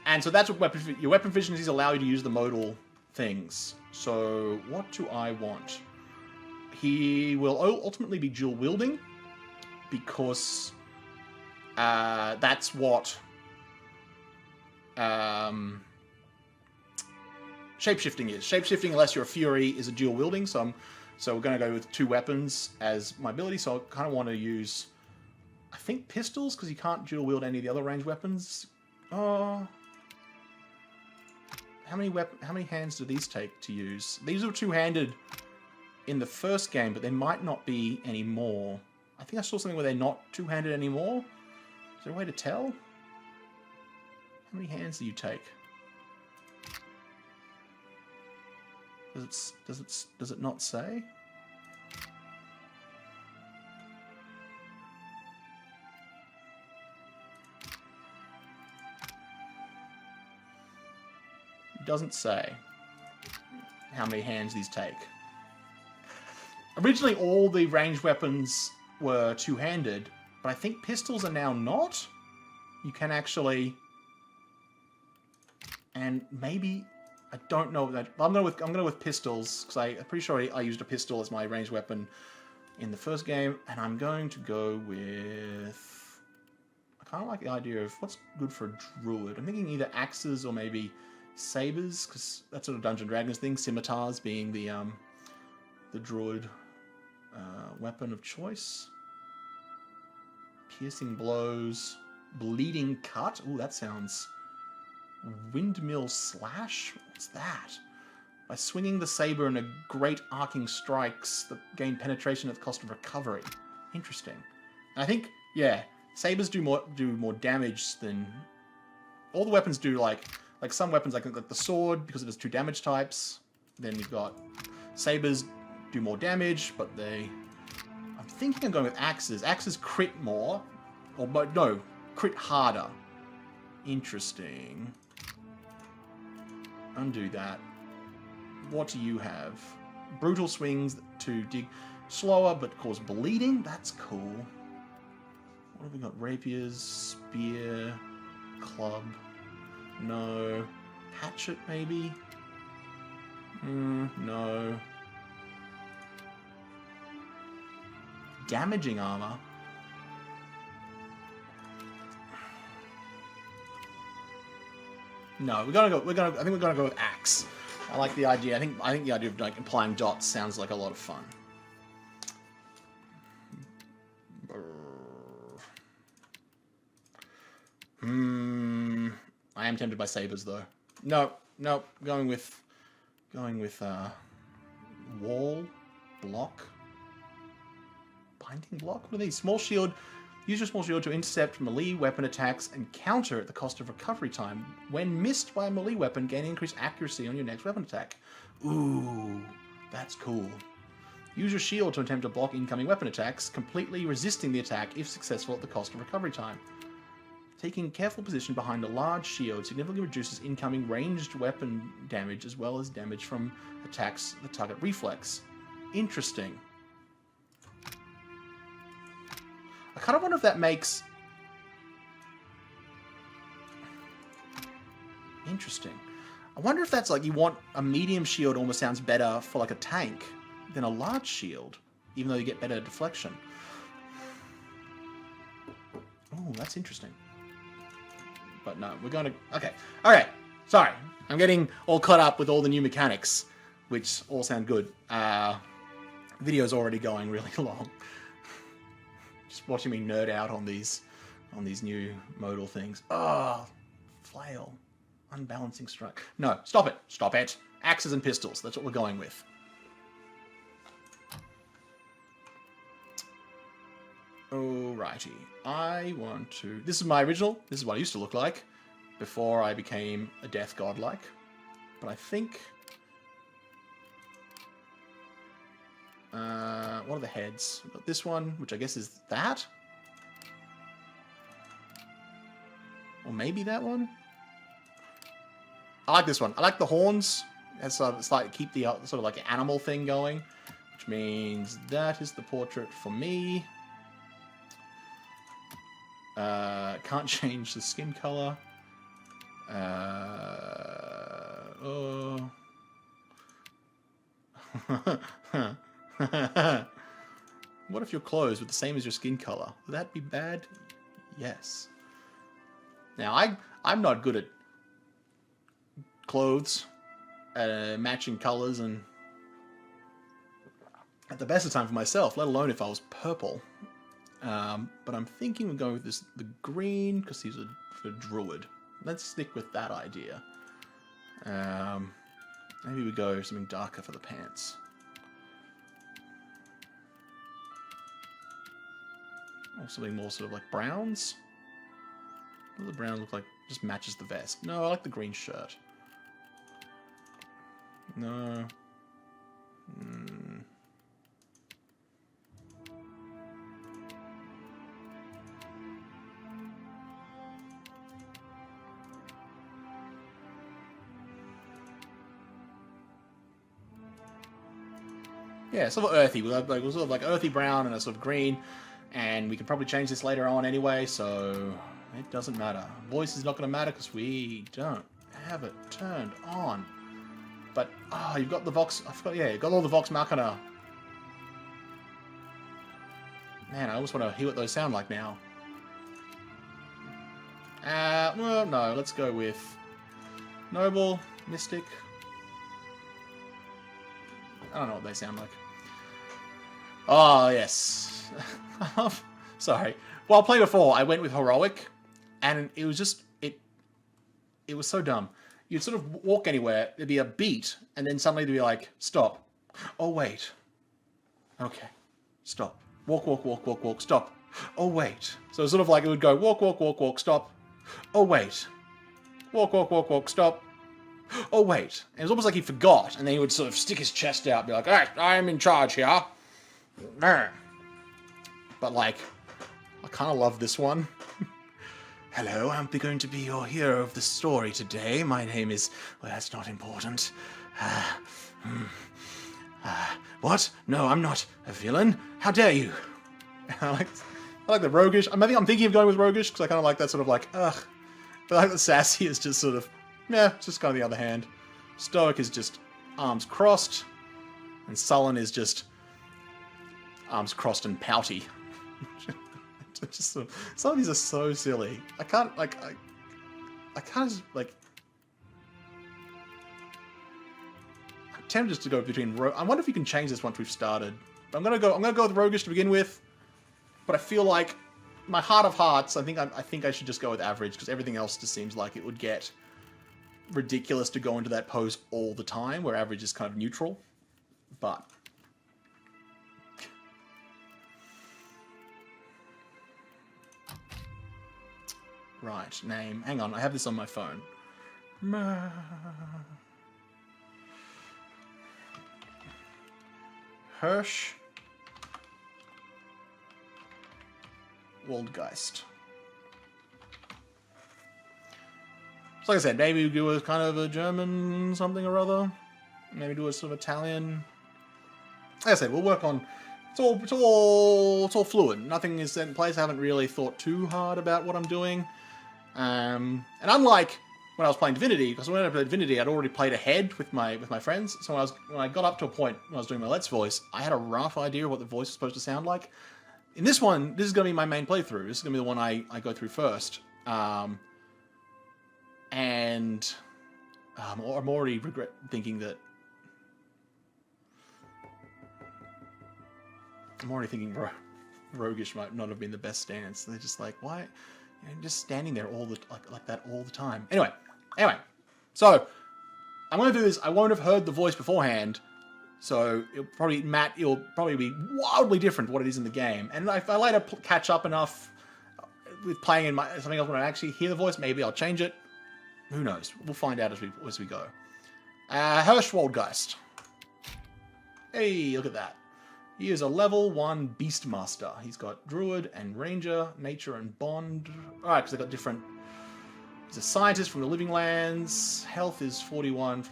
And so that's what your weapon efficiencies allow you to use the modal things. So what do I want? He will ultimately be dual wielding, because that's what shapeshifting is. Shapeshifting, unless you're a Fury, is a dual wielding. So we're going to go with 2 weapons as my ability. So I kind of want to use, I think, pistols, because you can't dual wield any of the other ranged weapons. How many hands do these take to use? These were 2-handed in the first game, but they might not be anymore. I think I saw something where they're not 2-handed anymore. Is there a way to tell? How many hands do you take? Does it not say? It doesn't say how many hands these take. Originally, all the ranged weapons were 2-handed, but I think pistols are now not. You can actually, and maybe. I don't know that. I'm going with pistols, because I'm pretty sure I used a pistol as my ranged weapon in the first game, and I'm going to go with... I kind of like the idea of what's good for a druid. I'm thinking either axes or maybe sabers, because that's sort of Dungeons and Dragons thing. Scimitars being the druid weapon of choice. Piercing blows, bleeding cut. Ooh, that sounds. Windmill slash. What's that? By swinging the saber in a great arcing strikes that gain penetration at the cost of recovery. Interesting. And I think, yeah, sabers do more damage than all the weapons do. Like some weapons, like the sword, because it has 2 damage types. Then you've got sabers do more damage, but I'm thinking I'm going with axes. Axes crit more, but no, crit harder. Interesting. Undo that. What do you have? Brutal swings to dig slower but cause bleeding? That's cool. What have we got? Rapiers, spear, club. No. Hatchet, maybe? No. Damaging armor. No, I think we're gonna go with axe. I like the idea. I think the idea of like applying dots sounds like a lot of fun. I am tempted by sabers though. No, going with wall, block, binding block. What are these? Small shield. Use your small shield to intercept melee weapon attacks and counter at the cost of recovery time. When missed by a melee weapon, gain increased accuracy on your next weapon attack. Ooh, that's cool. Use your shield to attempt to block incoming weapon attacks, completely resisting the attack if successful at the cost of recovery time. Taking careful position behind a large shield significantly reduces incoming ranged weapon damage as well as damage from attacks the target reflex. Interesting. I kind of wonder if that makes... Interesting. I wonder if that's like you want a medium shield almost sounds better for like a tank than a large shield, even though you get better deflection. Oh, that's interesting. But no, we're going to... Okay. Okay. Sorry. I'm getting all caught up with all the new mechanics, which all sound good. Video's already going really long. Just watching me nerd out on these new modal things. Oh, flail. Unbalancing strike. No, stop it. Stop it. Axes and pistols. That's what we're going with. Alrighty. I want to... This is my original. This is what I used to look like before I became a death godlike. But I think... what are the heads? We've got this one, which I guess is that? Or maybe that one? I like this one. I like the horns. It's like keep the sort of like animal thing going, which means that is the portrait for me. Can't change the skin color. Oh. What if your clothes were the same as your skin color? Would that be bad? Yes. Now, I'm not good at clothes, matching colors, and at the best of time for myself, let alone if I was purple. But I'm thinking we're going with the green, because he's a druid. Let's stick with that idea. Maybe we go something darker for the pants. Or something more sort of like browns. What does the brown look like? Just matches the vest. No, I like the green shirt. No. Yeah, sort of earthy. We'll sort of like earthy brown and a sort of green. And we can probably change this later on anyway, so it doesn't matter. Voice is not going to matter because we don't have it turned on. But, oh, you've got the Vox... I forgot, yeah, you've got all the Vox Machina. Man, I almost want to hear what those sound like now. Well, no, let's go with... Noble, Mystic. I don't know what they sound like. Oh, yes. Sorry. Well, playing before, I went with Heroic, and it was just... It was so dumb. You'd sort of walk anywhere, there'd be a beat, and then suddenly there'd be like, stop. Oh, wait. Okay. Stop. Walk, walk, walk, walk, walk, stop. Oh, wait. So it's sort of like it would go, walk, walk, walk, walk, stop. Oh, wait. Walk, walk, walk, walk, stop. Oh, wait. And it was almost like he forgot, and then he would sort of stick his chest out and be like, all right, I am in charge here. But, like, I kind of love this one. Hello, I'm going to be your hero of the story today. My name is... Well, that's not important. What? No, I'm not a villain. How dare you? I like the roguish. I'm thinking of going with roguish because I kind of like that sort of like, ugh. But I like the sassy is just sort of, yeah, just kind of the other hand. Stoic is just arms crossed. And sullen is just arms crossed and pouty. Just sort of, some of these are so silly. I can't, like, I can't just, like... I'm tempted just to go between... I wonder if you can change this once we've started. But I'm gonna go with roguish to begin with. But I feel like, my heart of hearts, I think I should just go with average, because everything else just seems like it would get ridiculous to go into that pose all the time, where average is kind of neutral. But... Right, name. Hang on, I have this on my phone. Hirsch Waldgeist. So like I said, maybe we do a kind of a German something or other. Maybe do a sort of Italian. Like I said, we'll work on... It's all fluid. Nothing is set in place. I haven't really thought too hard about what I'm doing. And unlike when I was playing Divinity, because when I played Divinity, I'd already played ahead with my friends. So when I got up to a point when I was doing my Let's Voice, I had a rough idea of what the voice was supposed to sound like. In this one, this is going to be my main playthrough. This is going to be the one I go through first. I'm already thinking roguish might not have been the best stance. They're just like, why? You're just standing there like that all the time. Anyway. So, I'm going to do this. I won't have heard the voice beforehand. So, it'll probably be wildly different to what it is in the game. And if I later catch up enough with playing in something else when I actually hear the voice, maybe I'll change it. Who knows? We'll find out as we go. Hirsch Waldgeist. Hey, look at that. He is a level 1 Beastmaster. He's got Druid and Ranger, Nature and Bond. Alright, because they've got different... He's a scientist from the Living Lands. Health is 41.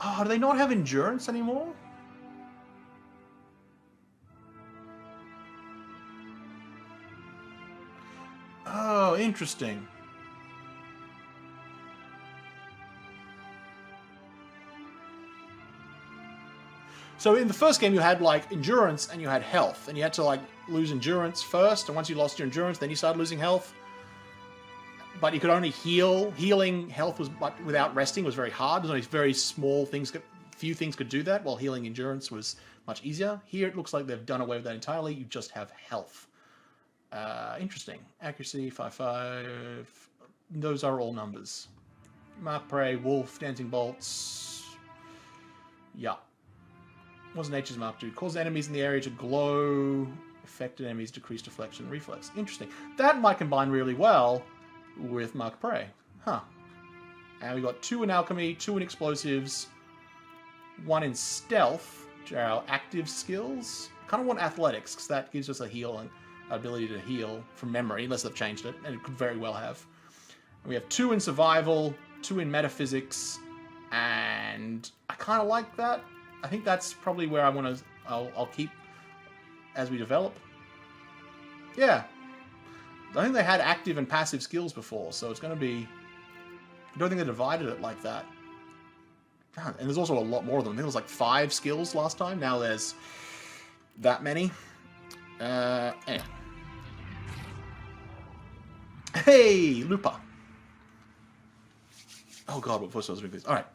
Oh, do they not have Endurance anymore? Oh, interesting. So in the first game you had like endurance and you had health, and you had to like lose endurance first, and once you lost your endurance then you started losing health. But you could only heal. Healing health was without resting was very hard. There's only very small things, few things could do that, while healing endurance was much easier. Here it looks like they've done away with that entirely. You just have health. Interesting. Accuracy, 5/5. Those are all numbers. Mark Prey, Wolf, Dancing Bolts. Yeah. What's Nature's Mark do? Cause enemies in the area to glow. Affected enemies decrease deflection, reflex. Interesting. That might combine really well with Mark Prey. Huh. And we've got 2 in Alchemy, 2 in Explosives, 1 in Stealth, which are our active skills. Kind of want Athletics, because that gives us a healing. Ability to heal from memory, unless they've changed it, and it could very well have. And we have 2 in survival, 2 in metaphysics, and I kind of like that. I think that's probably where I'll keep as we develop. Yeah. I think they had active and passive skills before, so it's going to be... I don't think they divided it like that. God, and there's also a lot more of them. I think there was like 5 skills last time. Now there's that many. Anyway. Hey, Lupa. Oh god, what voice was doing this? Alright.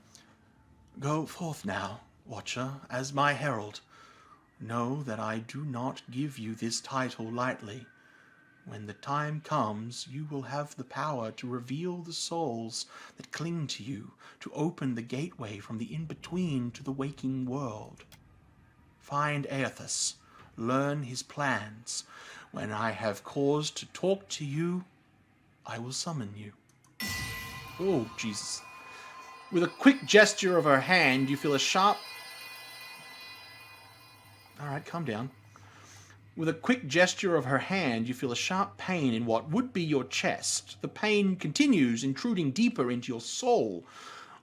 Go forth now, Watcher, as my herald. Know that I do not give you this title lightly. When the time comes, you will have the power to reveal the souls that cling to you, to open the gateway from the in-between to the waking world. Find Aethys, learn his plans. When I have cause to talk to you, I will summon you. Oh, Jesus. With a quick gesture of her hand, you feel a sharp... Alright, calm down. With a quick gesture of her hand, you feel a sharp pain in what would be your chest. The pain continues, intruding deeper into your soul.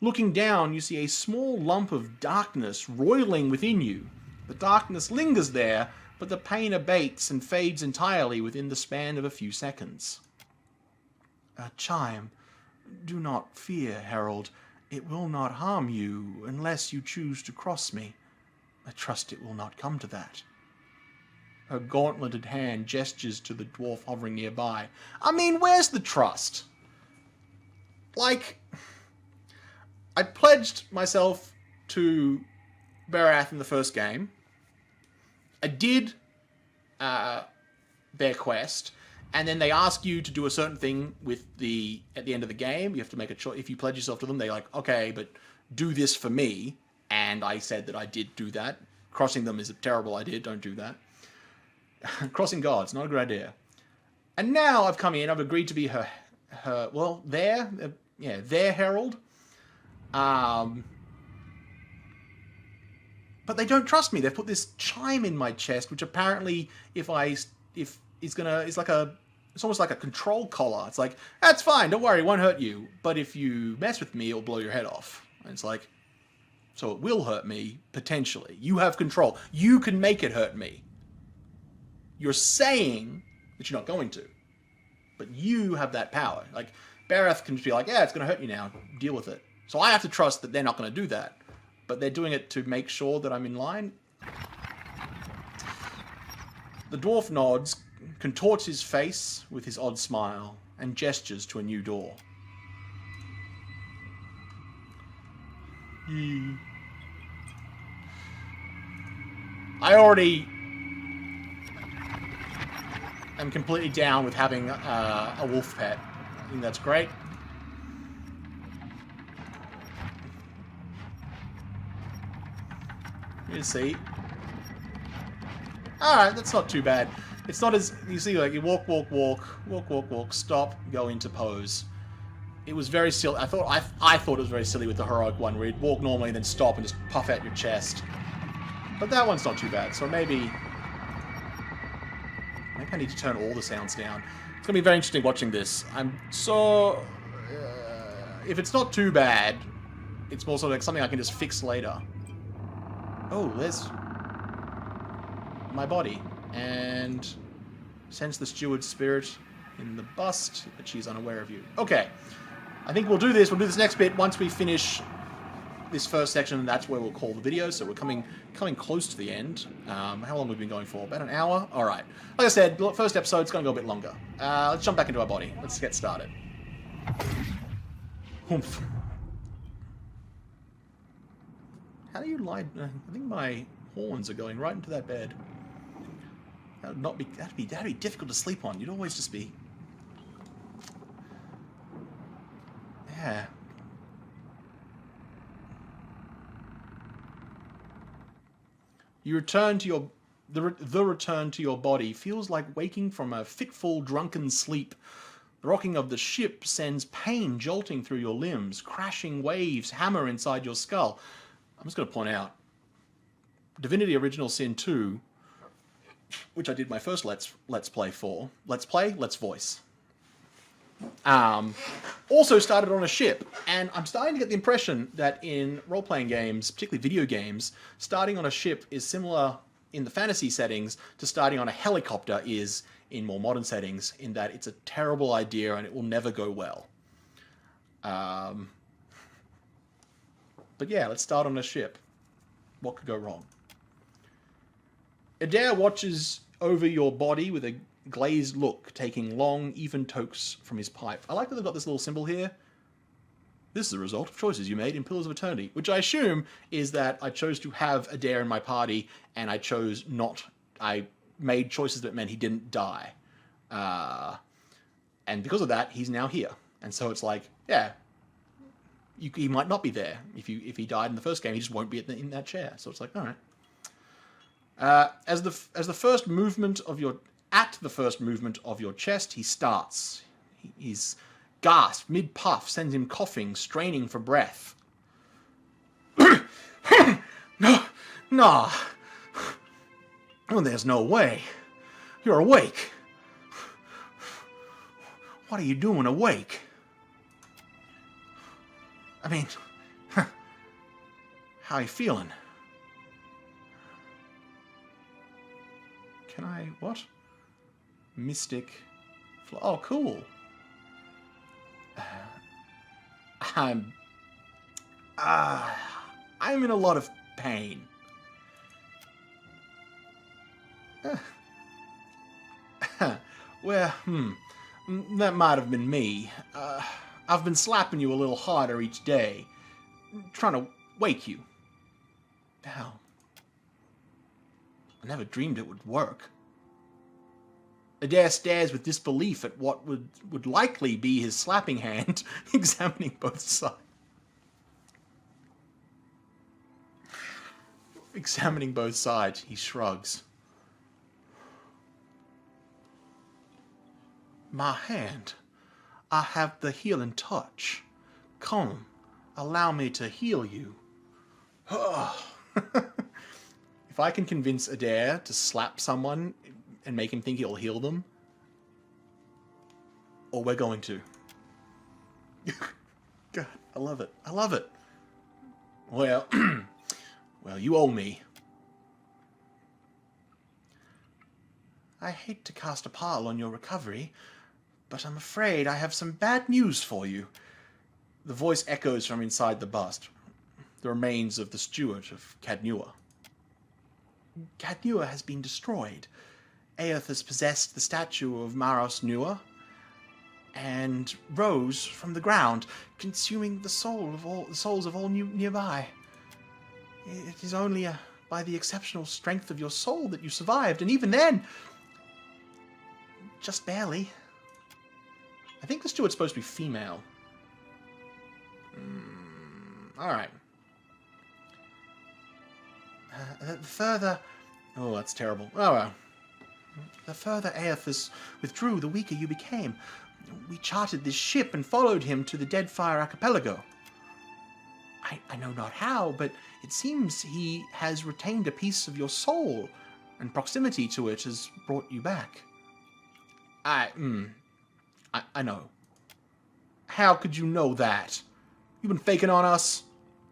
Looking down, you see a small lump of darkness roiling within you. The darkness lingers there, but the pain abates and fades entirely within the span of a few seconds. A chime. Do not fear, Herald. It will not harm you unless you choose to cross me. I trust it will not come to that. Her gauntleted hand gestures to the dwarf hovering nearby. I mean, where's the trust? Like, I pledged myself to Barath in the first game. I did their quest, and then they ask you to do a certain thing with at the end of the game. You have to make a choice. If you pledge yourself to them, they're like, okay, but do this for me. And I said that I did do that. Crossing them is a terrible idea. Don't do that. Crossing gods, not a good idea. And now I've come in. I've agreed to be their herald. But they don't trust me. They've put this chime in my chest, which apparently, it's almost like a control collar. It's like, that's fine, don't worry, it won't hurt you. But if you mess with me, it'll blow your head off. And it's like, so it will hurt me, potentially. You have control. You can make it hurt me. You're saying that you're not going to. But you have that power. Like, Barath can just be like, yeah, it's going to hurt you now. Deal with it. So I have to trust that they're not going to do that. But they're doing it to make sure that I'm in line. The dwarf nods, contorts his face with his odd smile, and gestures to a new door. I already am completely down with having a wolf pet. I think that's great. You see. Alright, that's not too bad. It's not as... You see, like, you walk, walk, walk, walk, walk, walk, stop, go into pose. It was very silly. I thought it was very silly with the heroic one, where you'd walk normally and then stop and just puff out your chest. But that one's not too bad, so maybe I need to turn all the sounds down. It's going to be very interesting watching this. I'm so... if it's not too bad, it's more sort of like something I can just fix later. Oh, there's my body. And sense the steward's spirit in the bust, but she's unaware of you. Okay. I think we'll do this. We'll do this next bit once we finish this first section, and that's where we'll call the video. So we're coming close to the end. How long have we been going for? About an hour? All right. Like I said, the first episode's going to go a bit longer. Let's jump back into our body. Let's get started. Humph. How do you lie? I think my horns are going right into that bed. That'd be difficult to sleep on. You'd always just be... Yeah. You return to your... The return to your body feels like waking from a fitful, drunken sleep. The rocking of the ship sends pain jolting through your limbs. Crashing waves hammer inside your skull. I'm just going to point out, Divinity Original Sin 2, which I did my first Let's Play for. Let's Voice. Also started on a ship, and I'm starting to get the impression that in role-playing games, particularly video games, starting on a ship is similar in the fantasy settings to starting on a helicopter is in more modern settings, in that it's a terrible idea and it will never go well. But yeah, let's start on a ship. What could go wrong? Adair watches over your body with a glazed look, taking long, even tokes from his pipe. I like that they've got this little symbol here. This is a result of choices you made in Pillars of Eternity, which I assume is that I chose to have Adair in my party, and I chose not... I made choices that meant he didn't die. And because of that, he's now here. And so it's like, yeah, he might not be there. If he died in the first game, he just won't be in that chair. So it's like, all right. At the first movement of your chest, he starts. He's gasped, mid-puff, sends him coughing, straining for breath. No. Oh, there's no way. You're awake. What are you doing awake? I mean, how you feeling? Can I... what? Mystic... oh, cool. I'm in a lot of pain. Well, that might have been me. I've been slapping you a little harder each day, trying to wake you. How? I never dreamed it would work. Adair stares with disbelief at what would likely be his slapping hand, examining both sides. Examining both sides, he shrugs. My hand. I have the healing touch. Come, allow me to heal you. If I can convince Adair to slap someone and make him think it'll heal them, or we're going to. God, I love it. I love it. Well, well, you owe me. I hate to cast a pall on your recovery, but I'm afraid I have some bad news for you. The voice echoes from inside the bust. The remains of the steward of Cadnua. Cadnua has been destroyed. Aoth has possessed the statue of Maros Nua and rose from the ground, consuming the souls of all nearby. It is only by the exceptional strength of your soul that you survived, and even then, just barely. I think the steward's supposed to be female. Alright. Further... oh, that's terrible. Oh, well. The further Aothus withdrew, the weaker you became. We chartered this ship and followed him to the Deadfire archipelago. I know not how, but it seems he has retained a piece of your soul, and proximity to it has brought you back. I know. How could you know that? You've been faking on us?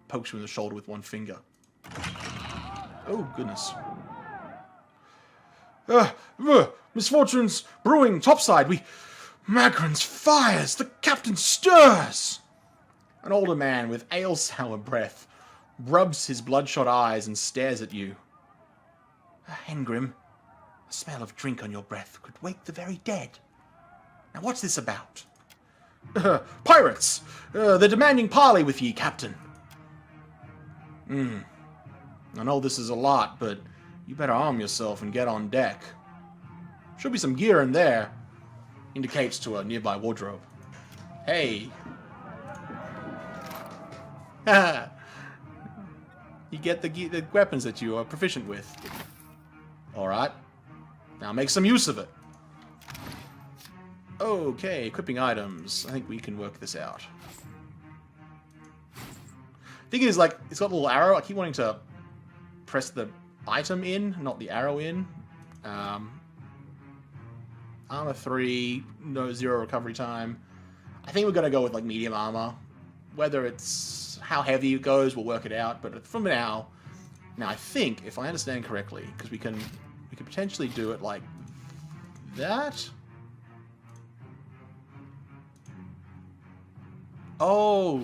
Pokes you in the shoulder with one finger. Oh, goodness. Misfortunes brewing topside. Magran's fires. The captain stirs. An older man with ale-sour breath rubs his bloodshot eyes and stares at you. Hengrim, a smell of drink on your breath could wake the very dead. Now what's this about? Pirates! They're demanding parley with ye, Captain. I know this is a lot, but you better arm yourself and get on deck. Should be some gear in there. Indicates to a nearby wardrobe. Hey. You get the weapons that you are proficient with. Alright. Now make some use of it. Okay, equipping items. I think we can work this out. Thing is, like, it's got a little arrow. I keep wanting to press the item in, not the arrow in. Armor 3, no 0 recovery time. I think we're going to go with, like, medium armor. Whether it's how heavy it goes, we'll work it out. But from now, I think, if I understand correctly, because we can potentially do it like that. Oh.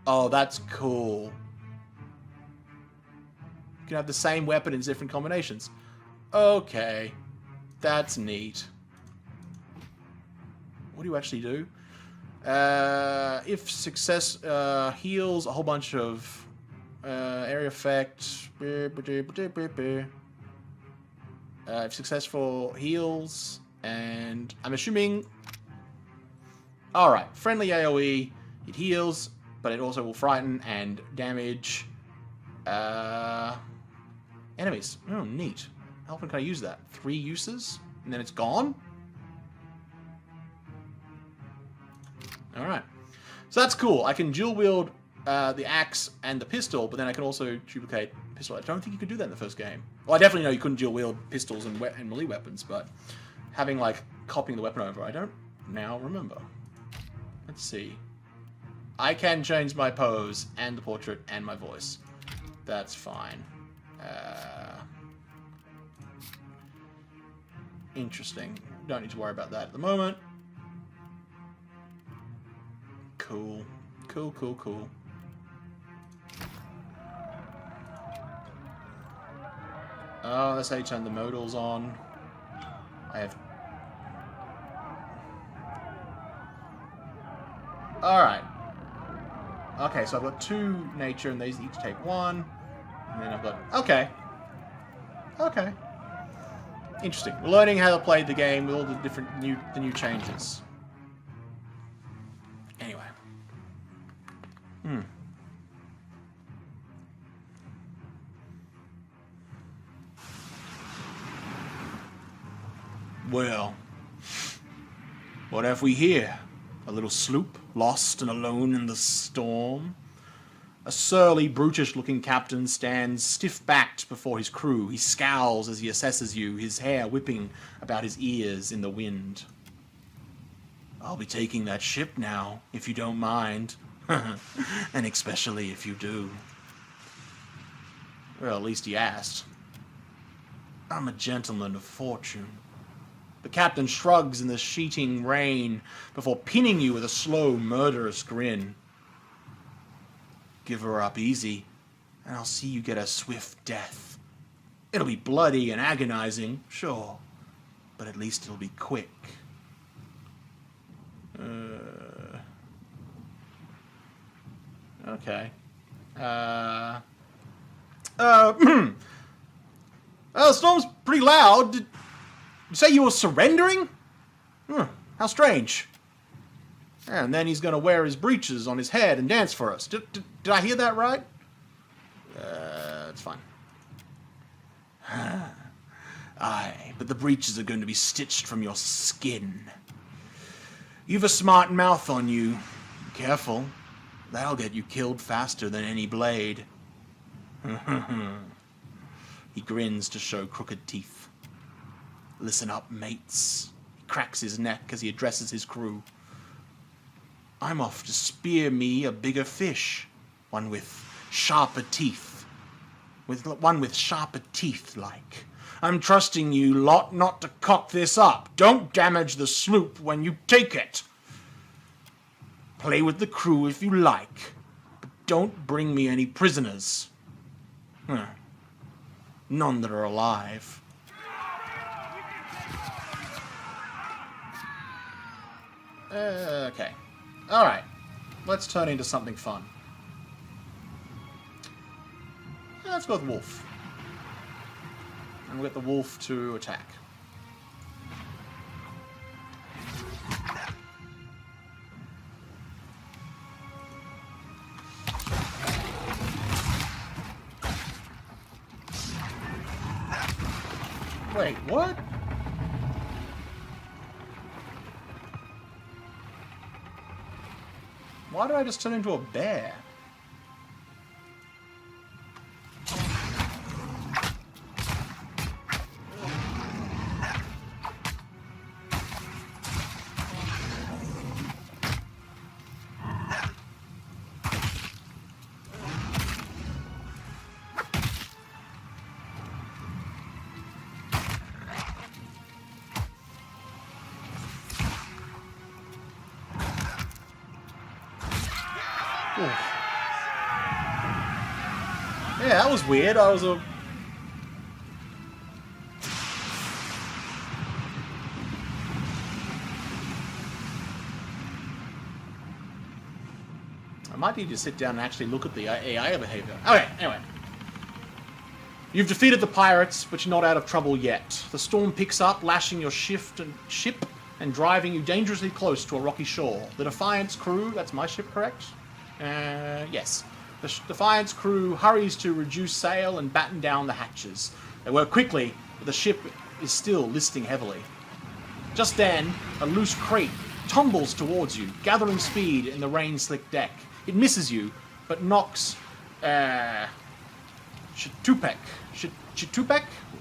Oh, that's cool. You can have the same weapon in different combinations. Okay. That's neat. What do you actually do? If success heals a whole bunch of area effect. If successful heals, and I'm assuming. Alright, friendly AoE, it heals, but it also will frighten and damage enemies. Oh, neat. How often can I use that? 3 uses? And then it's gone? Alright. So that's cool. I can dual wield the axe and the pistol, but then I can also duplicate pistol. I don't think you could do that in the first game. Well, I definitely know you couldn't dual wield pistols and melee weapons, but having, like, copying the weapon over, I don't now remember. Let's see. I can change my pose and the portrait and my voice. That's fine. Interesting. Don't need to worry about that at the moment. Cool. Cool, cool, cool. Oh, that's how you turn the modals on. I have... Alright. Okay, so I've got 2 nature, and these each take 1. And then I've got... Okay. Okay. Interesting. We're learning how to play the game with all the different new changes. Anyway. Well, what have we here? A little sloop, lost and alone in the storm? A surly, brutish-looking captain stands stiff-backed before his crew. He scowls as he assesses you, his hair whipping about his ears in the wind. I'll be taking that ship now, if you don't mind. And especially if you do. Well, at least he asked. I'm a gentleman of fortune. The captain shrugs in the sheeting rain before pinning you with a slow, murderous grin. Give her up easy, and I'll see you get a swift death. It'll be bloody and agonizing, sure, but at least it'll be quick. Okay. The storm's pretty loud. Did you say you were surrendering? How strange. And then he's going to wear his breeches on his head and dance for us. Did I hear that right? It's fine. Aye, but the breeches are going to be stitched from your skin. You've a smart mouth on you. Careful. That'll get you killed faster than any blade. He grins to show crooked teeth. Listen up, mates. He cracks his neck as he addresses his crew. I'm off to spear me a bigger fish. One with sharper teeth. One with sharper teeth, like. I'm trusting you lot not to cock this up. Don't damage the sloop when you take it. Play with the crew if you like, but don't bring me any prisoners. None that are alive. Okay. Alright. Let's turn into something fun. Let's go with Wolf. And we'll get the wolf to attack. Wait, what? Why did I just turn into a bear? Oof. Yeah, that was weird. I was a... I might need to sit down and actually look at the AI behavior. Okay, anyway. You've defeated the pirates, but you're not out of trouble yet. The storm picks up, lashing your ship and driving you dangerously close to a rocky shore. The Defiant's crew, that's my ship, correct? Yes. The Defiant's crew hurries to reduce sail and batten down the hatches. They work quickly, but the ship is still listing heavily. Just then, a loose crate tumbles towards you, gathering speed in the rain-slick deck. It misses you, but knocks Chitupek,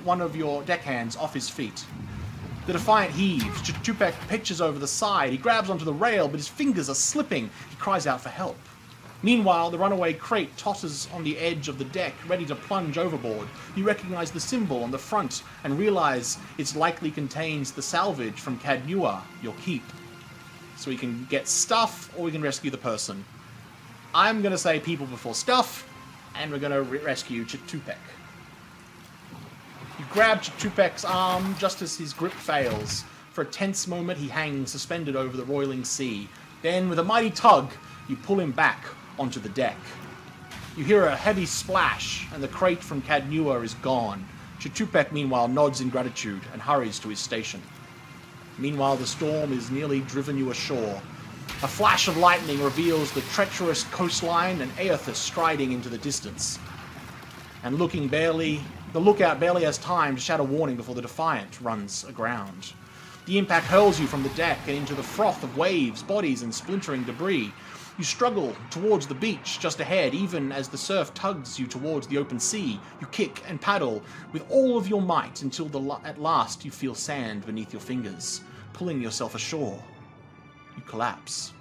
one of your deckhands, off his feet. The Defiant heaves. Chitupek pitches over the side. He grabs onto the rail, but his fingers are slipping. He cries out for help. Meanwhile, the runaway crate totters on the edge of the deck, ready to plunge overboard. You recognize the symbol on the front and realize it likely contains the salvage from Cadnua, your keep. So we can get stuff, or we can rescue the person. I'm going to say people before stuff, and we're going to rescue Chitupek. You grab Chitupek's arm just as his grip fails. For a tense moment, he hangs suspended over the roiling sea. Then, with a mighty tug, you pull him back onto the deck. You hear a heavy splash, and the crate from Cadnua is gone. Chitupek, meanwhile, nods in gratitude and hurries to his station. Meanwhile, the storm has nearly driven you ashore. A flash of lightning reveals the treacherous coastline and Aethys striding into the distance. And the lookout barely has time to shout a warning before the Defiant runs aground. The impact hurls you from the deck and into the froth of waves, bodies, and splintering debris. You struggle towards the beach just ahead, even as the surf tugs you towards the open sea. You kick and paddle with all of your might until at last you feel sand beneath your fingers, pulling yourself ashore. You collapse.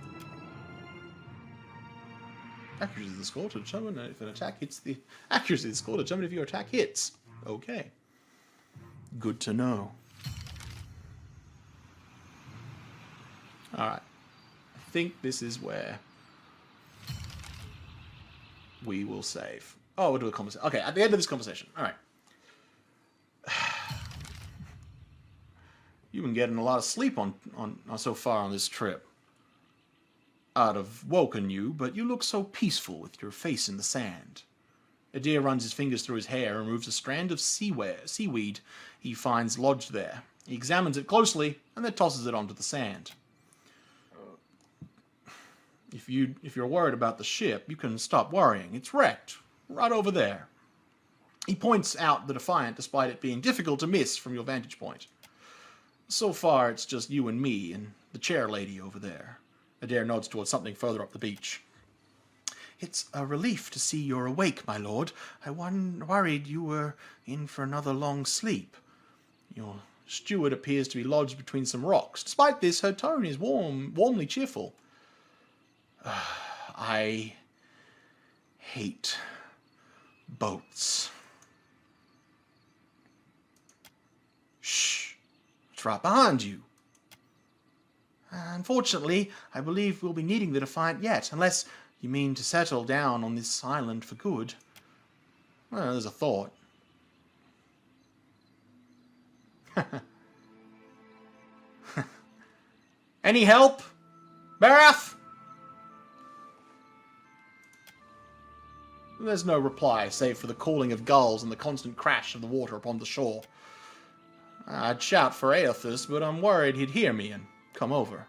Accuracy of the score to determine if an attack hits the... Accuracy of the score to determine if your attack hits. Okay. Good to know. Alright. I think this is where we will save. Oh, we'll do a conversation. Okay, at the end of this conversation. Alright. You've been getting a lot of sleep on so far on this trip. I'd have woken you, but you look so peaceful with your face in the sand. Adair runs his fingers through his hair and removes a strand of seaweed he finds lodged there. He examines it closely and then tosses it onto the sand. If you're worried about the ship, you can stop worrying. It's wrecked, right over there. He points out the Defiant, despite it being difficult to miss from your vantage point. So far, it's just you and me and the chair lady over there. Adair nods towards something further up the beach. It's a relief to see you're awake, my lord. I worried you were in for another long sleep. Your steward appears to be lodged between some rocks. Despite this, her tone is warmly cheerful. I hate boats. Shh. It's right behind you. Unfortunately, I believe we'll be needing the Defiant yet, unless you mean to settle down on this island for good. Well, there's a thought. Any help? Barath? There's no reply, save for the calling of gulls and the constant crash of the water upon the shore. I'd shout for Aethys, but I'm worried he'd hear me and come over.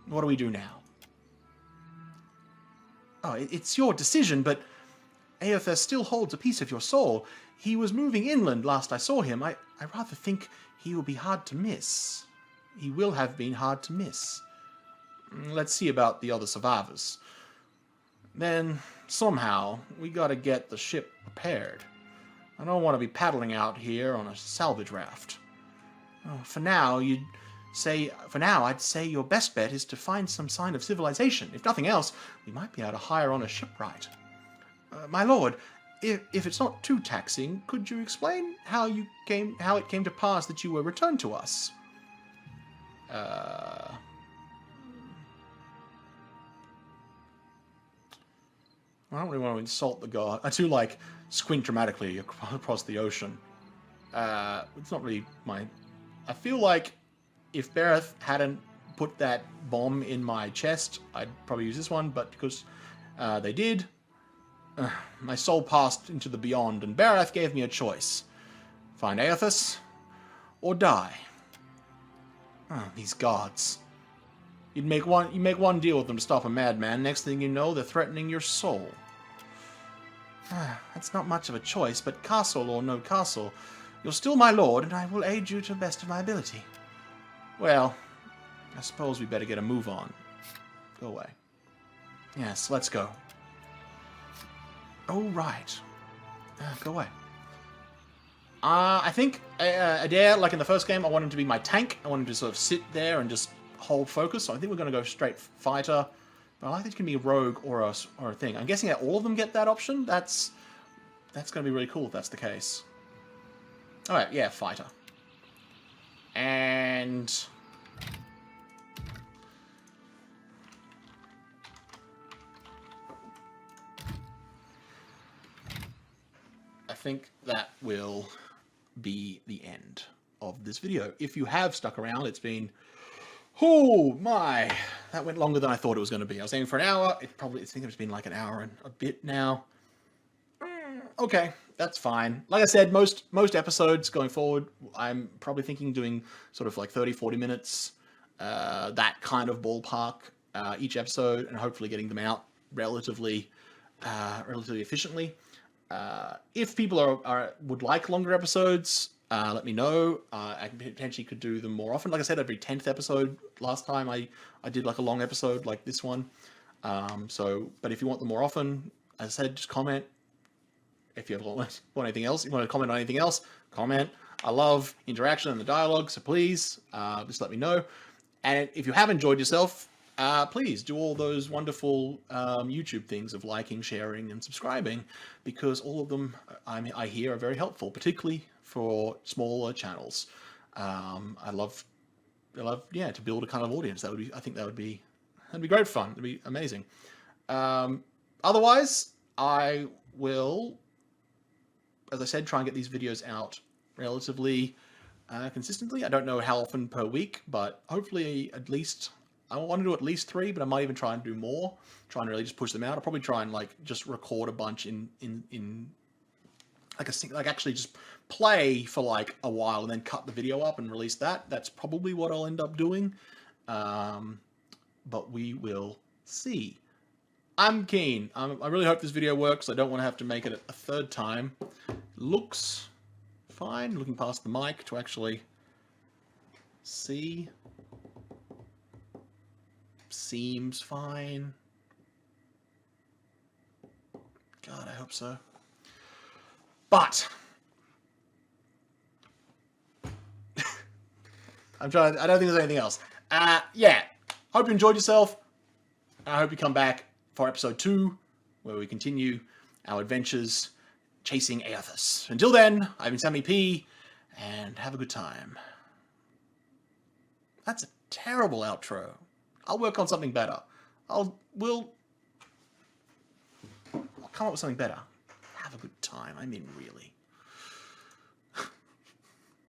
What do we do now? Oh, it's your decision, but Aethys still holds a piece of your soul. He was moving inland last I saw him. I rather think he will be hard to miss. He will have been hard to miss. Let's see about the other survivors. Then, somehow, we gotta get the ship repaired. I don't want to be paddling out here on a salvage raft. For now, I'd say your best bet is to find some sign of civilization. If nothing else, we might be able to hire on a shipwright. My lord, if it's not too taxing, could you explain how it came to pass that you were returned to us? I don't really want to insult the god. I do, like, squint dramatically across the ocean. It's not really my... I feel like if Bereth hadn't put that bomb in my chest, I'd probably use this one, but because they did, my soul passed into the beyond, and Bereth gave me a choice. Find Aethys, or die. Oh, these gods. You make one deal with them to stop a madman, next thing you know, they're threatening your soul. That's not much of a choice, but castle or no castle, you're still my lord, and I will aid you to the best of my ability. Well, I suppose we better get a move on. Go away. Yes, let's go. Oh, right. Go away. I think Adair, like in the first game, I want him to be my tank. I want him to sort of sit there and just hold focus. So I think we're going to go straight fighter. But I think it can be a rogue or a thing. I'm guessing that all of them get that option. That's going to be really cool if that's the case. All right, yeah, fighter. And I think that will be the end of this video. If you have stuck around, it's been... Oh my, that went longer than I thought it was going to be. I was aiming for an hour. I think it's been like an hour and a bit now. Okay, that's fine. Like I said, most episodes going forward, I'm probably thinking doing sort of like 30-40 minutes, that kind of ballpark each episode, and hopefully getting them out relatively efficiently. If people would like longer episodes, let me know. I potentially could do them more often. Like I said, every 10th episode. Last time I did like a long episode like this one. But if you want them more often, as I said, just comment. If you want anything else, you want to comment on anything else, comment. I love interaction and the dialogue, so please just let me know. And if you have enjoyed yourself, please do all those wonderful YouTube things of liking, sharing, and subscribing, because all of them I hear are very helpful, particularly for smaller channels. I love to build a kind of audience. I think that'd be great fun. It'd be amazing. Otherwise, I will, as I said, try and get these videos out relatively consistently. I don't know how often per week, but hopefully at least. I want to do at least 3, but I might even try and do more. Try and really just push them out. I'll probably try and like just record a bunch in like actually just play for like a while and then cut the video up and release that. That's probably what I'll end up doing. But we will see. I'm keen. I really hope this video works. I don't want to have to make it a third time. Looks fine. Looking past the mic to actually see. Seems fine. God, I hope so. But I'm trying. I don't think there's anything else. Yeah. Hope you enjoyed yourself. I hope you come back for episode 2, where we continue our adventures chasing Aethys. Until then, I've been SammyP, and have a good time. That's a terrible outro. I'll work on something better. I'll come up with something better. Have a good time. I mean, really.